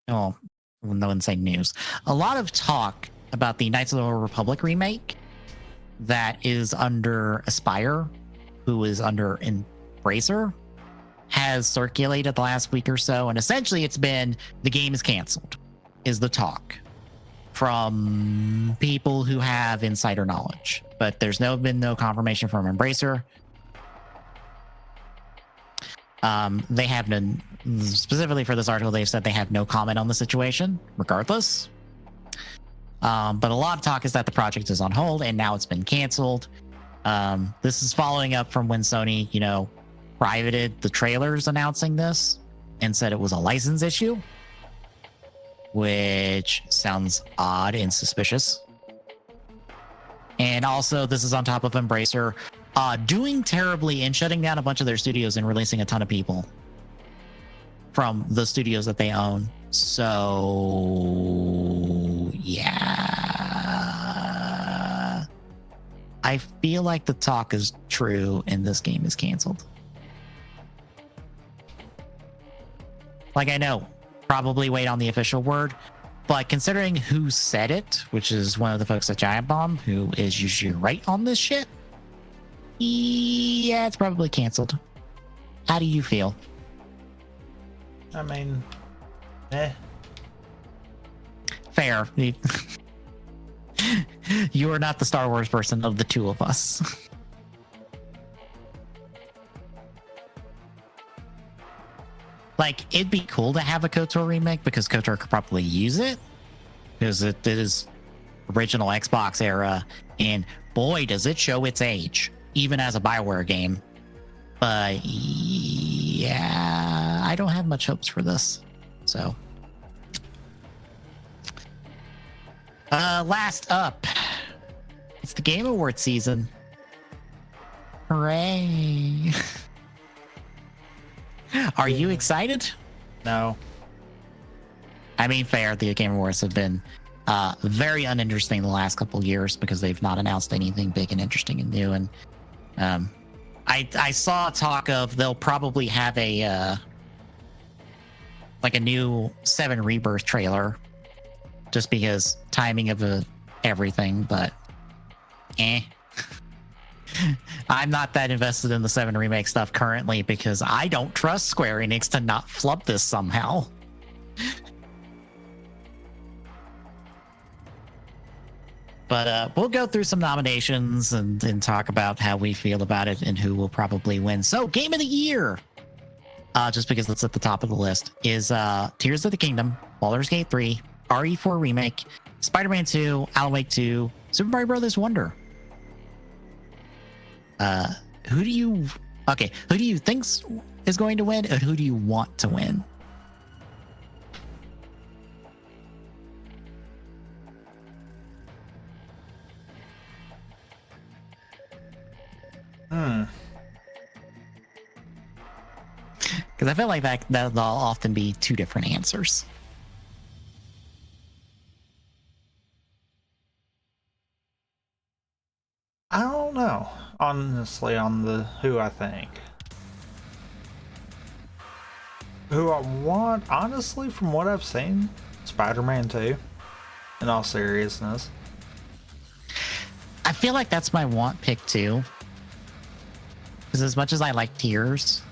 Oh, no one say news. A lot of talk about the Knights of the Old Republic remake that is under Aspire, who is under Embracer, has circulated the last week or so, and essentially it's been the game is canceled, is the talk from people who have insider knowledge, but there's been no confirmation from Embracer. They have no, specifically for this article, they've said they have no comment on the situation, regardless. But a lot of talk is that the project is on hold and now it's been canceled. This is following up from when Sony, privated the trailers announcing this and said it was a license issue, which sounds odd and suspicious. And also, this is on top of Embracer doing terribly and shutting down a bunch of their studios and releasing a ton of people from the studios that they own. So, yeah. I feel like the talk is true and this game is canceled. Like, I know, probably wait on the official word, but considering who said it, which is one of the folks at Giant Bomb, who is usually right on this shit, yeah, it's probably canceled. How do you feel? I mean, eh. Fair. You are not the Star Wars person of the two of us. Like, it'd be cool to have a KOTOR remake because KOTOR could probably use it. Because it is original Xbox era. And boy, does it show its age, even as a BioWare game. But yeah, I don't have much hopes for this. So. Last up, it's the Game Award season. Hooray. Are you excited? No. I mean, fair. The Game Awards have been very uninteresting the last couple of years because they've not announced anything big and interesting and new. And I saw talk of they'll probably have a like a new 7 Rebirth trailer just because timing of everything, but I'm not that invested in the 7 remake stuff currently because I don't trust Square Enix to not flub this somehow. But we'll go through some nominations and talk about how we feel about it and who will probably win. So, Game of the Year, just because it's at the top of the list, is Tears of the Kingdom, Baldur's Gate 3, RE4 Remake, Spider-Man 2, Alan Wake 2, Super Mario Brothers Wonder. Who do you think is going to win, and who do you want to win? Because I feel like that'll often be two different answers. I don't know, honestly, on the who I think. Who I want, honestly, from what I've seen, Spider-Man 2, in all seriousness. I feel like that's my want pick too. Because as much as I like Tears,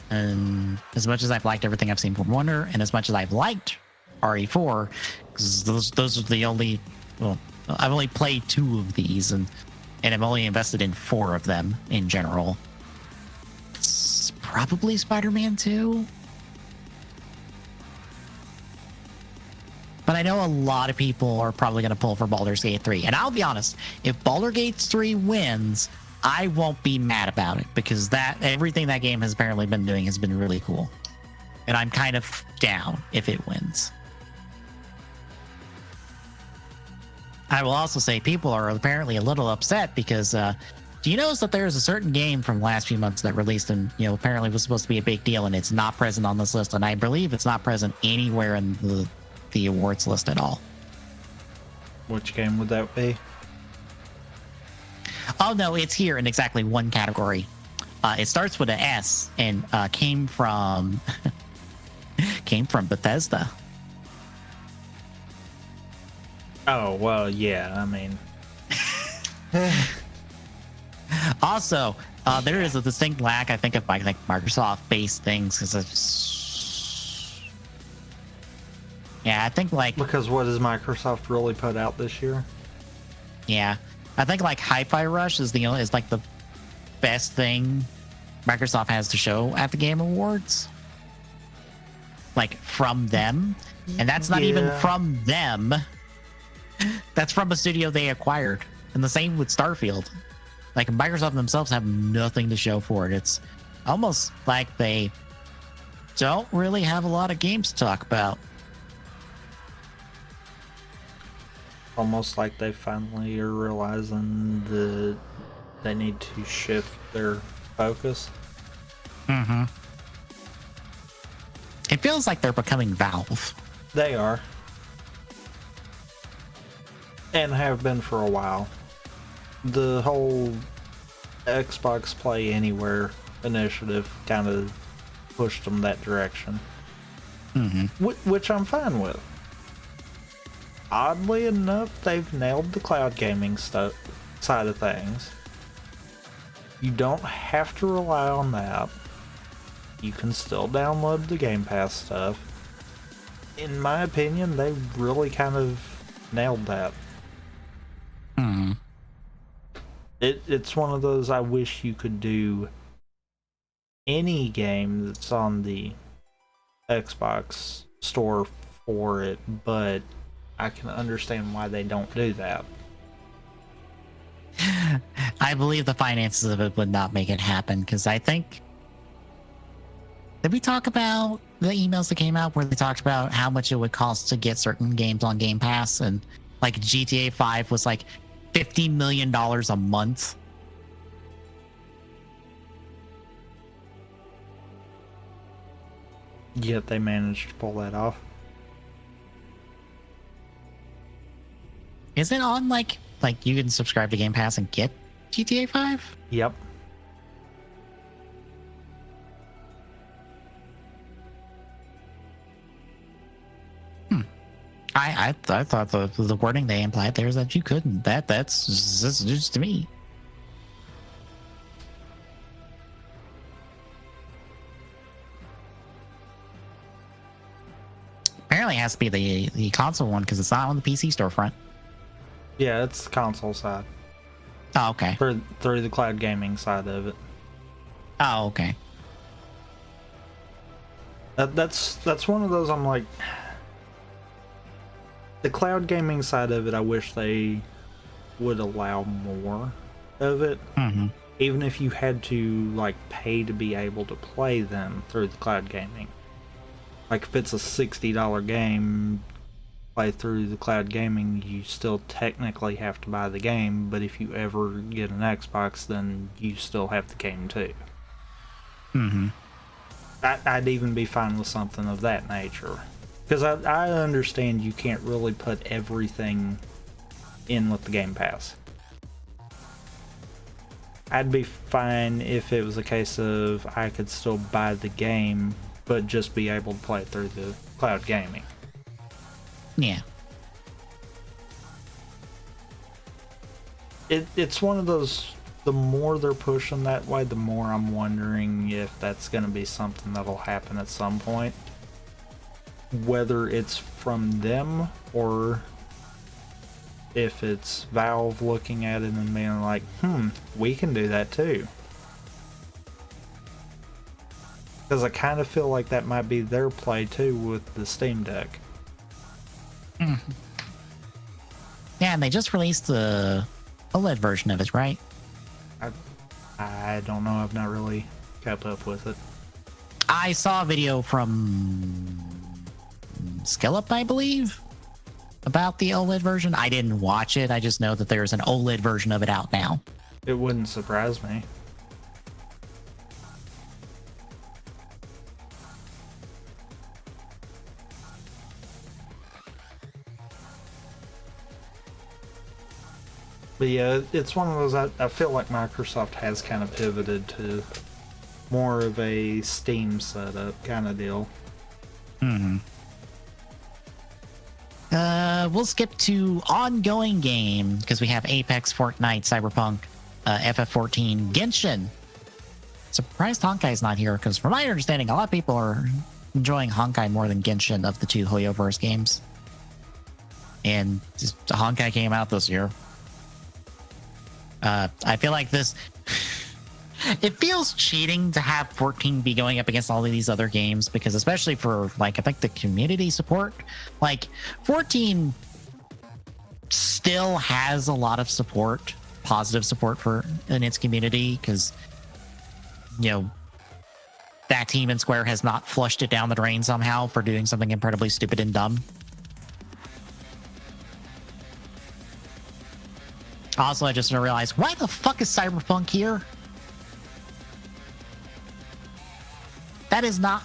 and as much as I've liked everything I've seen from Wonder, and as much as I've liked RE4, because those are the only, well, I've only played 2 of these, and I'm only invested in 4 of them in general. It's probably Spider-Man 2. But I know a lot of people are probably going to pull for Baldur's Gate 3. And I'll be honest, if Baldur's Gate 3 wins, I won't be mad about it because everything that game has apparently been doing has been really cool. And I'm kind of down if it wins. I will also say people are apparently a little upset because do you notice that there's a certain game from the last few months that released and apparently was supposed to be a big deal and it's not present on this list, and I believe it's not present anywhere in the awards list at all. Which game would that be? Oh no, it's here in exactly one category. It starts with an S and came from Bethesda. Oh, well, yeah, I mean. Also, there is a distinct lack, I think, of Microsoft-based things. Yeah, I think because what has Microsoft really put out this year? Yeah, I think Hi-Fi Rush is the best thing Microsoft has to show at the Game Awards. From them, and that's not even from them. That's from a studio they acquired. And the same with Starfield. Microsoft themselves have nothing to show for it. It's almost like they don't really have a lot of games to talk about. Almost like they finally are realizing that they need to shift their focus. Mm-hmm. It feels like they're becoming Valve. They are. And have been for a while. the whole Xbox Play Anywhere initiative kind of pushed them that direction. Which I'm fine with. Oddly enough, they've nailed the cloud gaming stuff side of things. You don't have to rely on that. You can still download the Game Pass stuff. In my opinion, they really kind of nailed that. It's one of those I wish you could do any game that's on the Xbox store for it, but I can understand why they don't do that. I believe the finances of it would not make it happen, because I think... Did we talk about the emails that came out where they talked about how much it would cost to get certain games on Game Pass? And like GTA 5 was like $50 million a month. Yet they managed to pull that off. Is it on like you can subscribe to Game Pass and get GTA 5? Yep. I thought the wording they implied there is that you couldn't. That's news to me. Apparently, it has to be the console one because it's not on the PC storefront. Yeah, it's the console side. Oh, okay. Through the cloud gaming side of it. Oh, okay. That's one of those I'm like... The cloud gaming side of it, I wish they would allow more of it. Even if you had to like pay to be able to play them through the cloud gaming. Like if it's a $60 game, play through the cloud gaming, you still technically have to buy the game, but if you ever get an Xbox, then you still have the game too. I'd even be fine with something of that nature. Because I understand you can't really put everything in with the Game Pass. I'd be fine if it was a case of I could still buy the game, but just be able to play it through the cloud gaming. Yeah. It's one of those, the more they're pushing that way, the more I'm wondering if that's going to be something that'll happen at some point. Whether it's from them or if it's Valve looking at it and being like, we can do that too. Because I kind of feel like that might be their play too with the Steam Deck. Yeah, and they just released the OLED version of it, right? I don't know. I've not really kept up with it. I saw a video from Skillup, I believe, about the OLED version. I didn't watch it. I just know that there's an OLED version of it out now. It wouldn't surprise me. But yeah, it's one of those, I feel like Microsoft has kind of pivoted to more of a Steam setup kind of deal. We'll skip to ongoing game because we have Apex, Fortnite, Cyberpunk, FF14, Genshin. Surprised Honkai's not here because from my understanding, a lot of people are enjoying Honkai more than Genshin of the two Hoyoverse games. And just Honkai came out this year. I feel like this... It feels cheating to have 14 be going up against all of these other games because especially for, like, I think the community support, like, 14 still has a lot of support, positive support in its community because, you know, that team in Square has not flushed it down the drain somehow for doing something incredibly stupid and dumb. Also, I just realized, why the fuck is Cyberpunk here? That is not...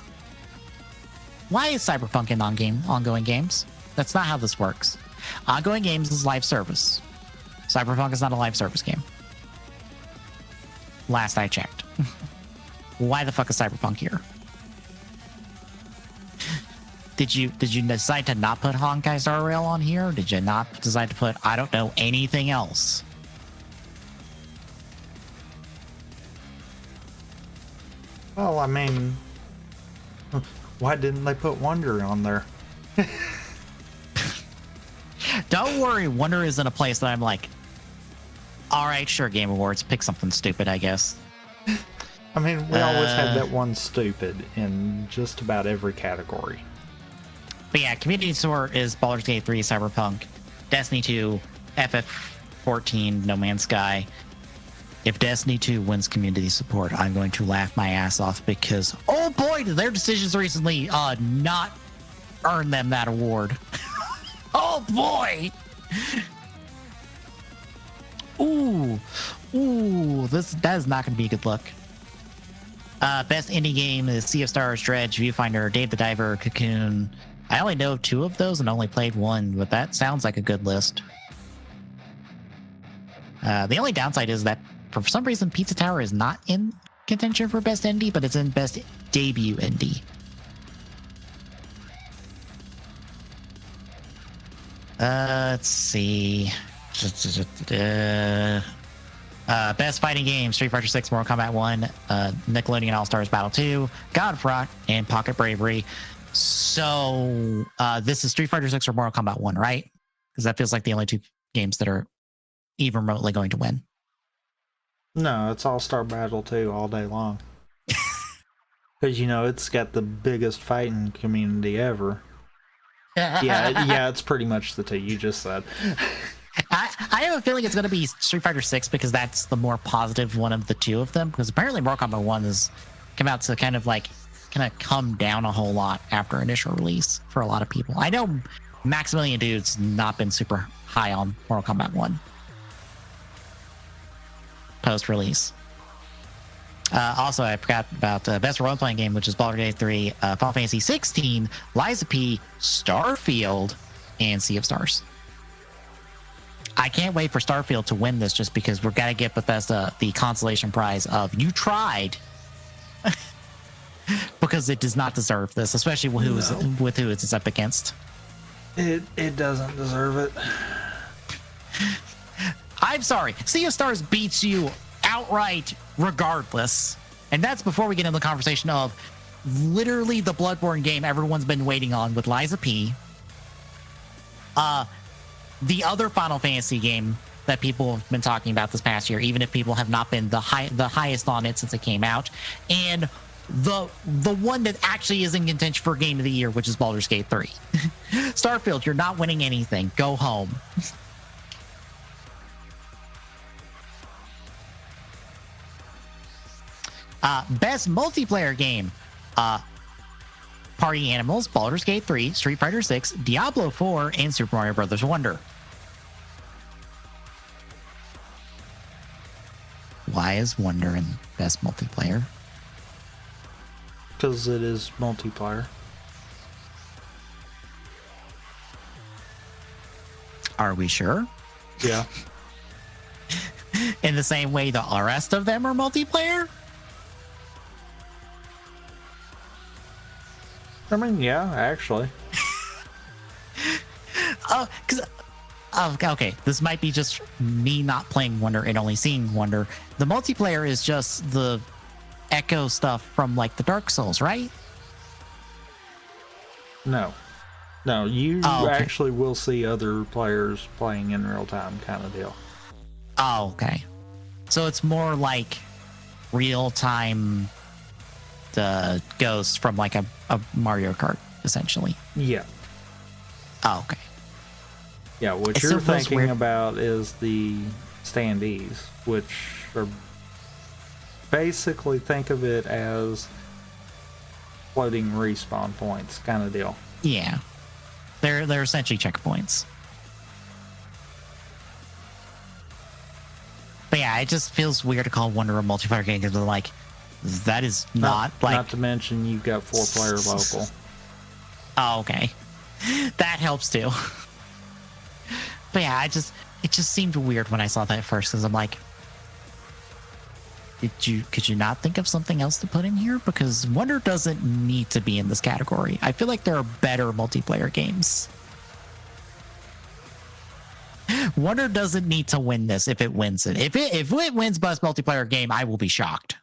Why is Cyberpunk in ongoing games? That's not how this works. Ongoing games is live service. Cyberpunk is not a live service game. Last I checked. Why the fuck is Cyberpunk here? Did you decide to not put Honkai Star Rail on here? Or did you not decide to put, I don't know, anything else? Well, I mean, why didn't they put Wonder on there? Don't worry, Wonder is in a place that I'm like, all right, sure, Game Awards, pick something stupid, I guess. I mean, we always have that one stupid in just about every category. But yeah, community support is Baldur's Gate 3, Cyberpunk, Destiny 2, FF14, No Man's Sky. If Destiny 2 wins community support, I'm going to laugh my ass off because, oh boy, did their decisions recently not earn them that award. Oh boy! Ooh, that is not going to be a good look. Best indie game is Sea of Stars, Dredge, Viewfinder, Dave the Diver, Cocoon. I only know 2 of those and only played 1, but that sounds like a good list. The only downside is that for some reason Pizza Tower is not in contention for best indie, but it's in best debut indie. Let's see. Best fighting game: Street Fighter 6, Mortal Kombat 1, Nickelodeon All Stars Battle 2, God of Rock, and Pocket Bravery. So this is Street Fighter 6 or Mortal Kombat 1, right? Because that feels like the only 2 games that are even remotely going to win. No, it's All Star Battle 2 all day long. Because, you know, it's got the biggest fighting community ever. Yeah, it's pretty much the 2 you just said. I have a feeling it's going to be Street Fighter 6 because that's the more positive one of the 2 of them. Because apparently Mortal Kombat 1 has come out to kind of come down a whole lot after initial release for a lot of people. I know Maximilian Dude's not been super high on Mortal Kombat 1 post-release. Also, I forgot about best role-playing game, which is Baldur's Gate 3, Final Fantasy 16, Lies of P, Starfield, and Sea of Stars. I can't wait for Starfield to win this just because we're going to get Bethesda the consolation prize of you tried. Because it does not deserve this, especially with who it's up against. It doesn't deserve it. I'm sorry. Sea of Stars beats you outright regardless. And that's before we get into the conversation of literally the Bloodborne game everyone's been waiting on with Lies of P. The other Final Fantasy game that people have been talking about this past year, even if people have not been the highest on it since it came out. And the one that actually is in contention for Game of the Year, which is Baldur's Gate 3. Starfield, you're not winning anything. Go home. Best multiplayer game. Party Animals, Baldur's Gate 3, Street Fighter 6, Diablo 4, and Super Mario Bros. Wonder. Why is Wonder in best multiplayer? Because it is multiplayer. Are we sure? Yeah. In the same way the rest of them are multiplayer? I mean, yeah, actually. Okay, this might be just me not playing Wonder and only seeing Wonder. The multiplayer is just the echo stuff from like the Dark Souls, right? No, you actually will see other players playing in real time, kind of deal. Oh, okay. So it's more like real time ghosts from like a Mario Kart, essentially. Yeah. Oh, okay. Yeah, what you're thinking about is the standees, which are basically, think of it as floating respawn points, kind of deal. Yeah, they're essentially checkpoints. But yeah, it just feels weird to call Wonder a multiplayer game because they're like, that is not like. Not to mention you've got 4-player local. Oh, okay, that helps too. But yeah, it just seemed weird when I saw that first because I'm like, could you not think of something else to put in here? Because Wonder doesn't need to be in this category. I feel like there are better multiplayer games. Wonder doesn't need to win this if it wins it. If it wins best multiplayer game, I will be shocked.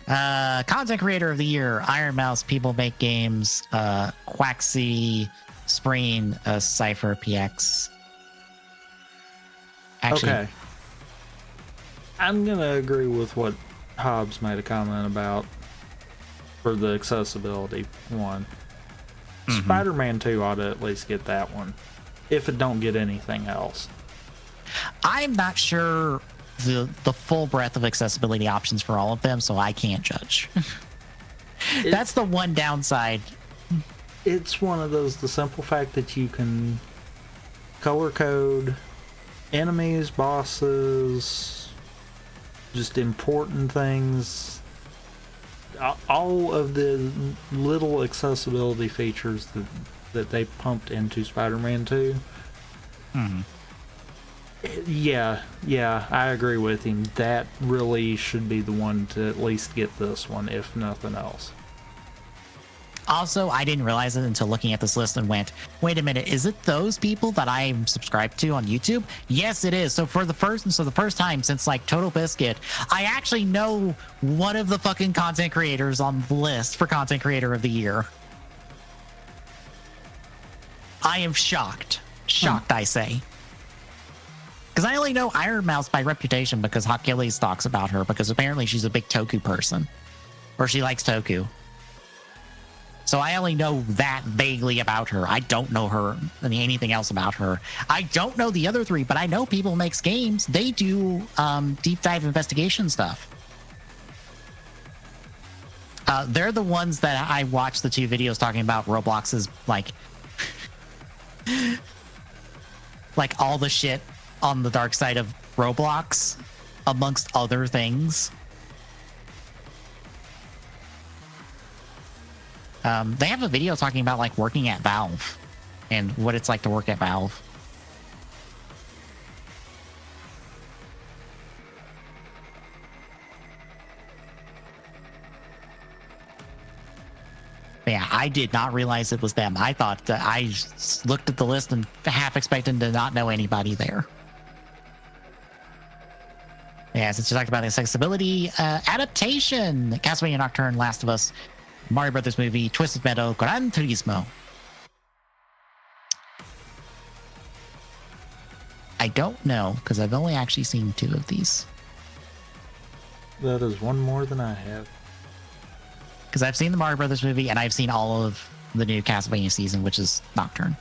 Content creator of the year: Iron Mouse, People Make Games, Quaxy, Spreen, Cypher, PX. Actually, Okay. I'm gonna agree with what Hobbs made a comment about for the accessibility one. Spider-Man 2 ought to at least get that one, if it don't get anything else. I'm not sure the full breadth of accessibility options for all of them, so I can't judge. That's the one downside. It's one of those, the simple fact that you can color code enemies, bosses, just important things, all of the little accessibility features that they pumped into Spider-Man 2. Yeah, I agree with him. That really should be the one to at least get this one, if nothing else. Also, I didn't realize it until looking at this list and went, wait a minute, is it those people that I'm subscribed to on YouTube? Yes, it is. So for the first time since like Total Biscuit, I actually know one of the fucking content creators on the list for Content Creator of the Year. I am shocked. Shocked, I say. Because I only know Iron Mouse by reputation because Achilles talks about her, because apparently she's a big Toku person. Or she likes Toku. So I only know that vaguely about her. I don't know her anything else about her. I don't know the other three, but I know People Makes Games. They do deep dive investigation stuff. They're the ones that I watched the 2 videos talking about Roblox's like all the shit on the dark side of Roblox, amongst other things. They have a video talking about like working at Valve and what it's like to work at Valve. But yeah, I did not realize it was them. I thought that I looked at the list and half expected to not know anybody there. Yeah, since you talked about accessibility, adaptation, Castlevania Nocturne, Last of Us, Mario Brothers movie, Twisted Metal, Gran Turismo. I don't know, because I've only actually seen 2 of these. That is one more than I have. Because I've seen the Mario Brothers movie, and I've seen all of the new Castlevania season, which is Nocturne.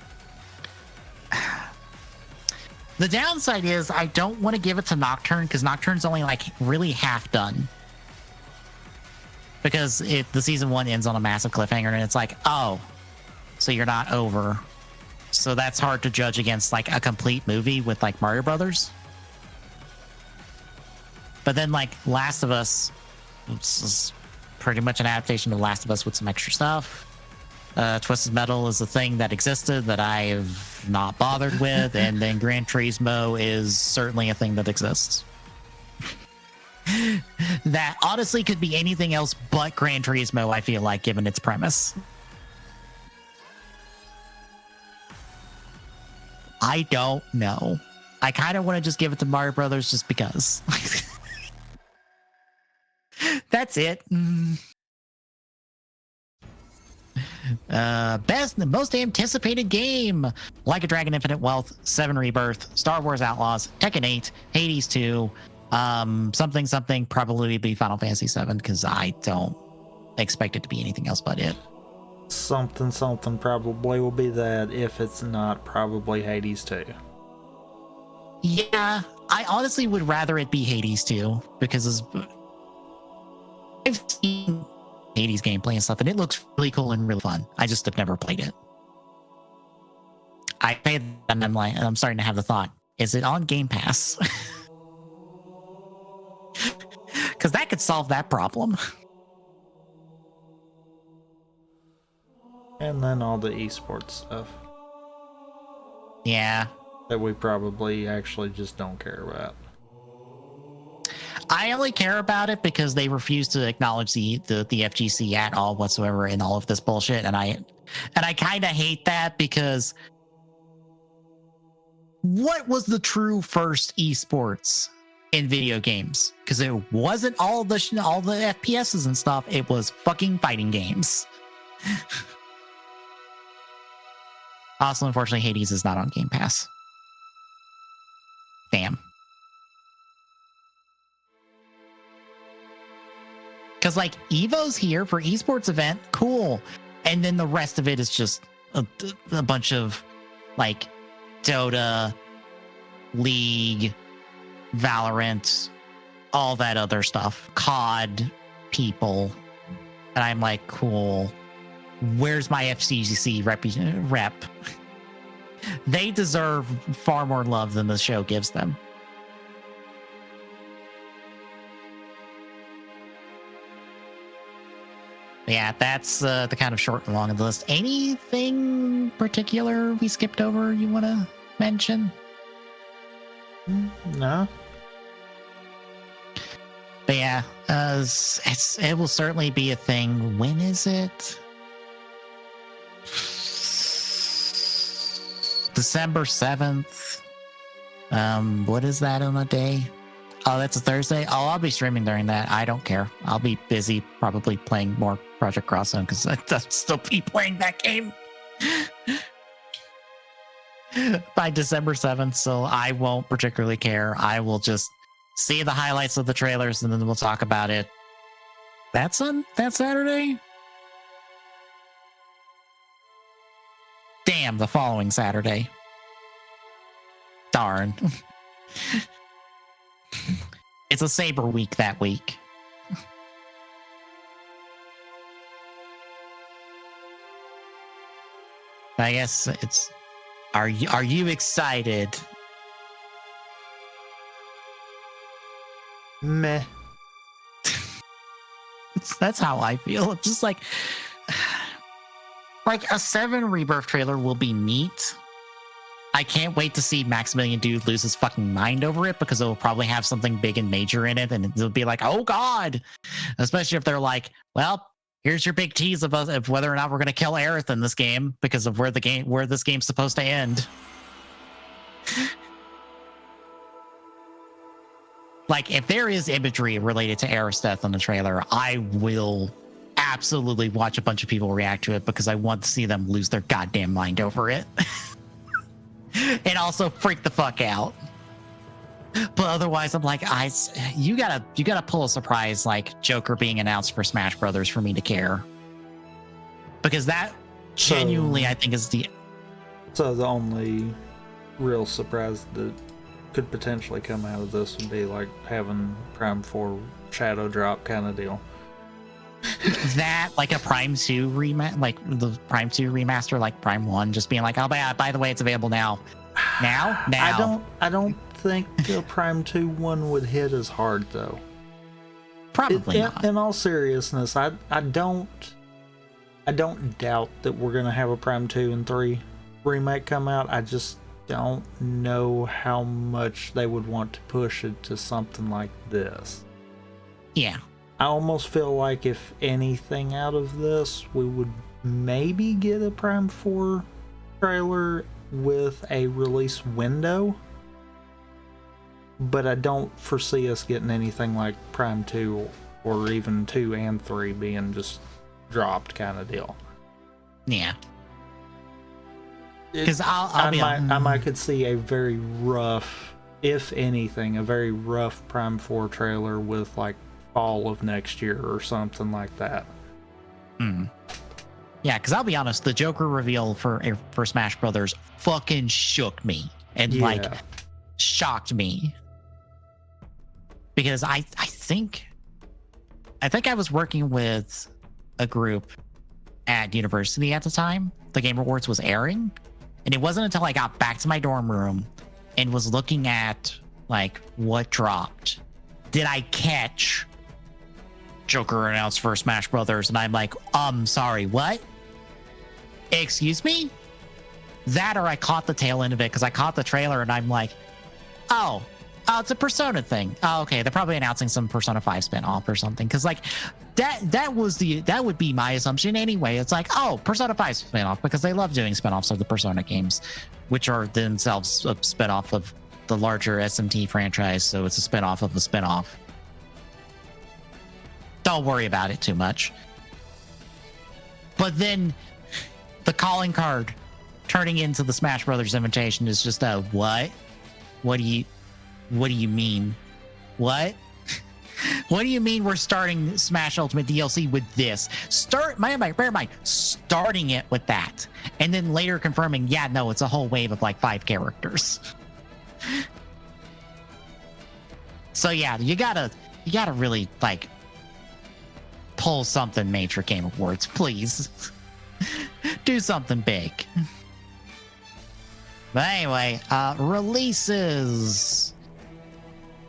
The downside is I don't want to give it to Nocturne, because Nocturne's only like really half done. Because the season 1 ends on a massive cliffhanger, and it's like, oh, so you're not over. So that's hard to judge against like a complete movie with like Mario Brothers. But then like Last of Us is pretty much an adaptation of Last of Us with some extra stuff. Twisted Metal is a thing that existed that I have not bothered with, and then Gran Turismo is certainly a thing that exists. That honestly could be anything else but Gran Turismo, I feel like, given its premise. I don't know. I kind of want to just give it to Mario Brothers just because. That's it. Best and most anticipated game: Like a Dragon Infinite Wealth, 7 Rebirth, Star Wars Outlaws, Tekken 8, Hades 2, something probably be Final Fantasy 7, because I don't expect it to be anything else but it. Something probably will be that. If it's not, probably Hades 2. Yeah, I honestly would rather it be Hades 2, because I've seen Hades gameplay and stuff, and it looks really cool and really fun. I just have never played it. I played it, and I'm starting to have the thought: is it on Game Pass? Because that could solve that problem. And then all the esports stuff Yeah. that we probably actually just don't care about. I only care about it because they refuse to acknowledge the FGC at all whatsoever in all of this bullshit, and I kind of hate that, because what was the true first esports in video games? Because it wasn't all the FPSs and stuff. It was fucking fighting games. Also, unfortunately, Hades is not on Game Pass. Damn. Because, like, Evo's here for esports event, cool. And then the rest of it is just a bunch of, like, Dota, League, Valorant, all that other stuff. COD people. And I'm like, cool. Where's my FCGC rep? They deserve far more love than the show gives them. Yeah, that's the kind of short and long of the list. Anything particular we skipped over you want to mention? No. But yeah, it will certainly be a thing. When is it? December 7th. What is that on a day? Oh, that's a Thursday? Oh, I'll be streaming during that. I don't care. I'll be busy probably playing more Project Cross Zone because I'll still be playing that game by December 7th, so I won't particularly care. I will just see the highlights of the trailers and then we'll talk about it. That's on that Saturday? Damn, the following Saturday. Darn. It's a Saber week that week. I guess it's. Are you excited? Meh. That's how I feel. Just like a 7 Rebirth trailer will be neat. I can't wait to see Maximilian Dude lose his fucking mind over it, because it will probably have something big and major in it, and it'll be like, oh god. Especially if they're like, well, here's your big tease of us of whether or not we're gonna kill Aerith in this game because of where this game's supposed to end. Like, if there is imagery related to Aerith's death on the trailer, I will absolutely watch a bunch of people react to it, because I want to see them lose their goddamn mind over it. And also freak the fuck out. But otherwise, I'm like, you gotta pull a surprise like Joker being announced for Smash Brothers for me to care. Because that genuinely, I think, is the only real surprise that could potentially come out of this would be like having Prime 4 Shadow Drop kind of deal. That, like a Prime 2 like the Prime 2 remaster, like Prime 1, just being like, oh, by the way, it's available now. Now? I don't think the Prime 2 one would hit as hard though. Probably not. In all seriousness, I don't doubt that we're gonna have a Prime 2 and 3 remake come out. I just don't know how much they would want to push it to something like this. Yeah. I almost feel like if anything out of this, we would maybe get a Prime 4 trailer with a release window. But I don't foresee us getting anything like Prime 2 or even 2 and 3 being just dropped kind of deal. Yeah. Because I might could see a very rough, if anything, a very rough Prime 4 trailer with like fall of next year or something like that. Yeah, because I'll be honest, the Joker reveal for Smash Brothers fucking shook me and like shocked me, because I think I was working with a group at university at the time the Game Awards was airing, and it wasn't until I got back to my dorm room and was looking at like what dropped did I catch Joker announced for Smash Brothers, and I'm like, sorry, what? excuse me? That or I caught the tail end of it because I caught the trailer and I'm like, oh, it's a Persona thing. Oh, okay. They're probably announcing some Persona 5 spinoff or something. Cause like that would be my assumption anyway. It's like, oh, Persona 5 spinoff because they love doing spinoffs of the Persona games, which are themselves a spinoff of the larger SMT franchise. So it's a spinoff of a spinoff. Don't worry about it too much. But then the calling card turning into the Smash Brothers invitation is just a what? What do you mean? What? What do you mean we're starting Smash Ultimate DLC with this? Bear in mind, starting it with that. And then later confirming, yeah, no, it's a whole wave of like 5 characters. So yeah, you gotta really like pull something major Game Awards, please. Do something big. But anyway, releases.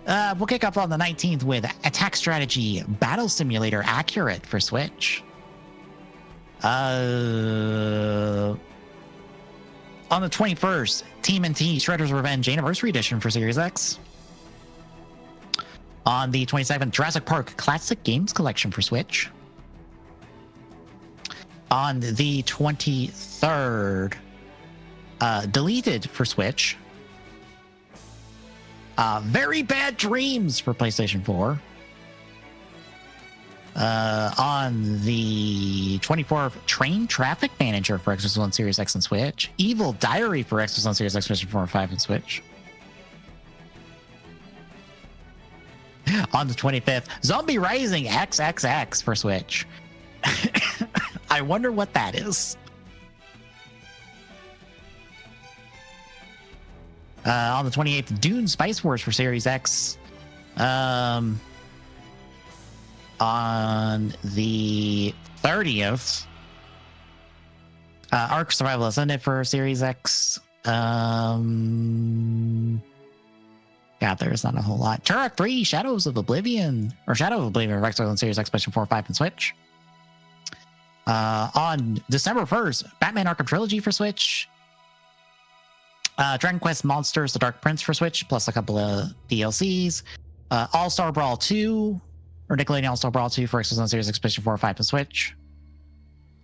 We'll kick off on the 19th with Attack Strategy Battle Simulator Accurate for Switch. On the 21st, TMNT Shredder's Revenge Anniversary Edition for Series X. On the 27th, Jurassic Park Classic Games Collection for Switch. On the 23rd, Deleted for Switch. Very Bad Dreams for PlayStation 4. On the 24th, Train Traffic Manager for Xbox One, Series X, and Switch. Evil Diary for Xbox One, Series X, PlayStation 4, and 5, and Switch. On the 25th, Zombie Rising XXX for Switch. I wonder what that is. On the 28th, Dune Spice Wars for Series X. On the 30th, Ark Survival Ascended for Series X. God, there's not a whole lot. Turok 3, Shadow of Oblivion for Xbox One, Series X, PlayStation 4, 5, and Switch. On December 1st, Batman Arkham Trilogy for Switch. Dragon Quest Monsters: The Dark Prince for Switch, plus a couple of DLCs. All-Star Brawl 2, or Nickelodeon All-Star Brawl 2 for Xbox One, Series X, PlayStation 4, 5, and Switch.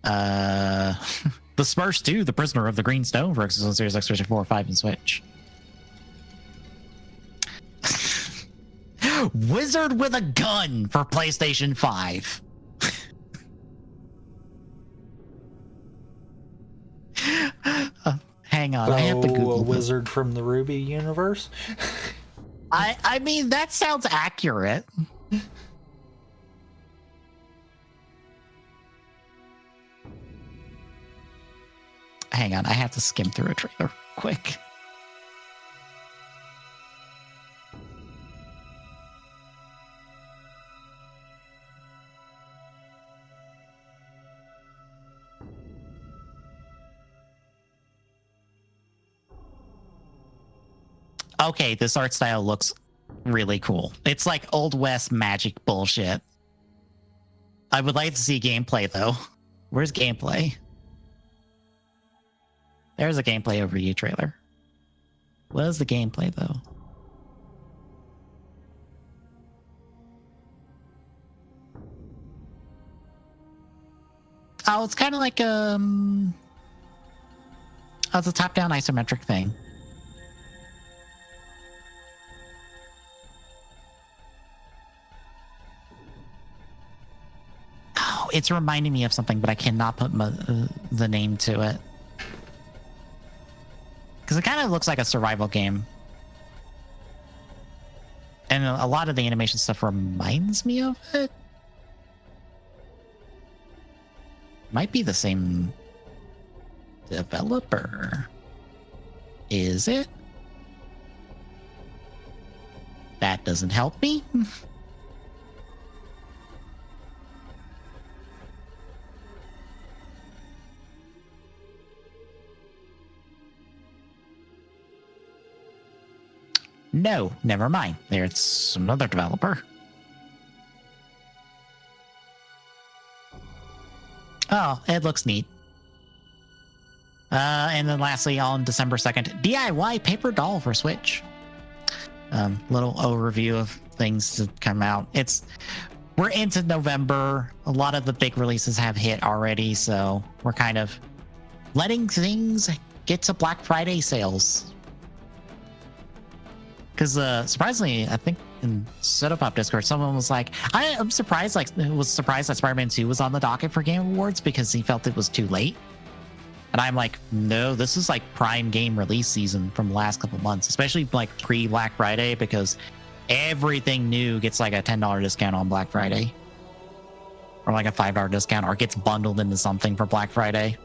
The Smurfs 2, The Prisoner of the Green Stone for Xbox One, Series X, PlayStation 4, 5, and Switch. Wizard with a Gun for PlayStation 5. Hang on, I have to Google a wizard from the Ruby universe. I mean, that sounds accurate. Hang on, I have to skim through a trailer quick. Okay, this art style looks really cool. It's like Old West magic bullshit. I would like to see gameplay, though. Where's gameplay? There's a gameplay overview trailer. What is the gameplay, though? Oh, it's kind of like oh, it's a top-down isometric thing. Oh, it's reminding me of something, but I cannot put the name to it. Because it kind of looks like a survival game. And a lot of the animation stuff reminds me of it. Might be the same developer. Is it? That doesn't help me. No, never mind. There's another developer. Oh, it looks neat. And then lastly, on December 2nd, DIY Paper Doll for Switch. Little overview of things to come out. We're into November. A lot of the big releases have hit already, so we're kind of letting things get to Black Friday sales. Because surprisingly, I think in Soda Pop Discord, someone was like, I'm surprised, was surprised that Spider-Man 2 was on the docket for Game Awards because he felt it was too late. And I'm like, no, this is like prime game release season from the last couple months, especially like pre-Black Friday, because everything new gets like a $10 discount on Black Friday. Or like a $5 discount, or gets bundled into something for Black Friday.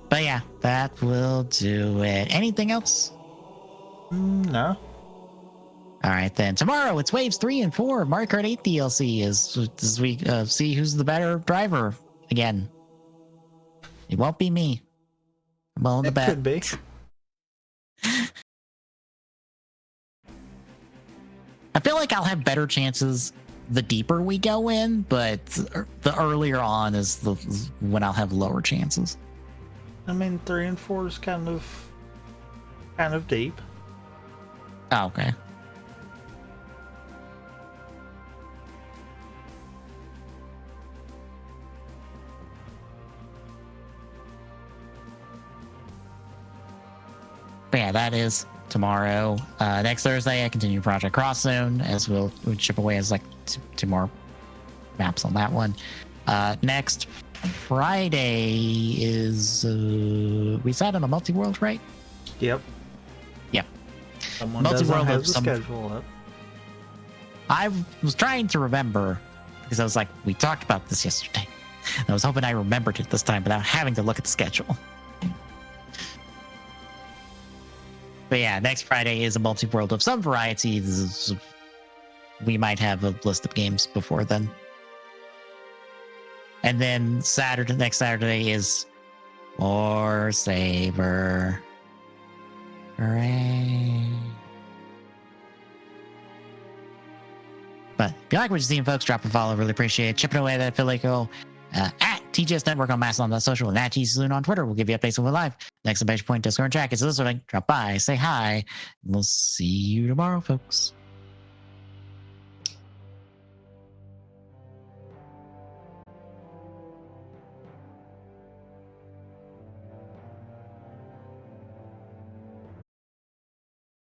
But yeah, that will do it. Anything else? No. All right, then. Tomorrow, it's Waves 3 and 4 of Mario Kart 8 DLC as we see who's the better driver again. It won't be me. I'm willing to bet. It could be. I feel like I'll have better chances the deeper we go in, but the earlier on is when I'll have lower chances. I mean, 3 and 4 is kind of deep. Oh, okay. But yeah, that is tomorrow. Next Thursday, I continue Project Cross Zone as we'll chip away as like two more maps on that one. Next Friday is we sat on a multi-world, right? Yep. Yep. Someone doesn't have the schedule up. I was trying to remember because I was like, we talked about this yesterday. And I was hoping I remembered it this time without having to look at the schedule. But yeah, next Friday is a multi-world of some variety. We might have a list of games before then. And then next Saturday is more Saber. Hooray. But if you like what you're seeing, folks, drop a follow. Really appreciate it. Chipping away at that affiliate goal. At TGS Network on Mastodon.social and at TGS Saloon on Twitter. We'll give you updates when we're live. Next exclamation point, Discord and chat. It's listening. Drop by, say hi. And we'll see you tomorrow, folks.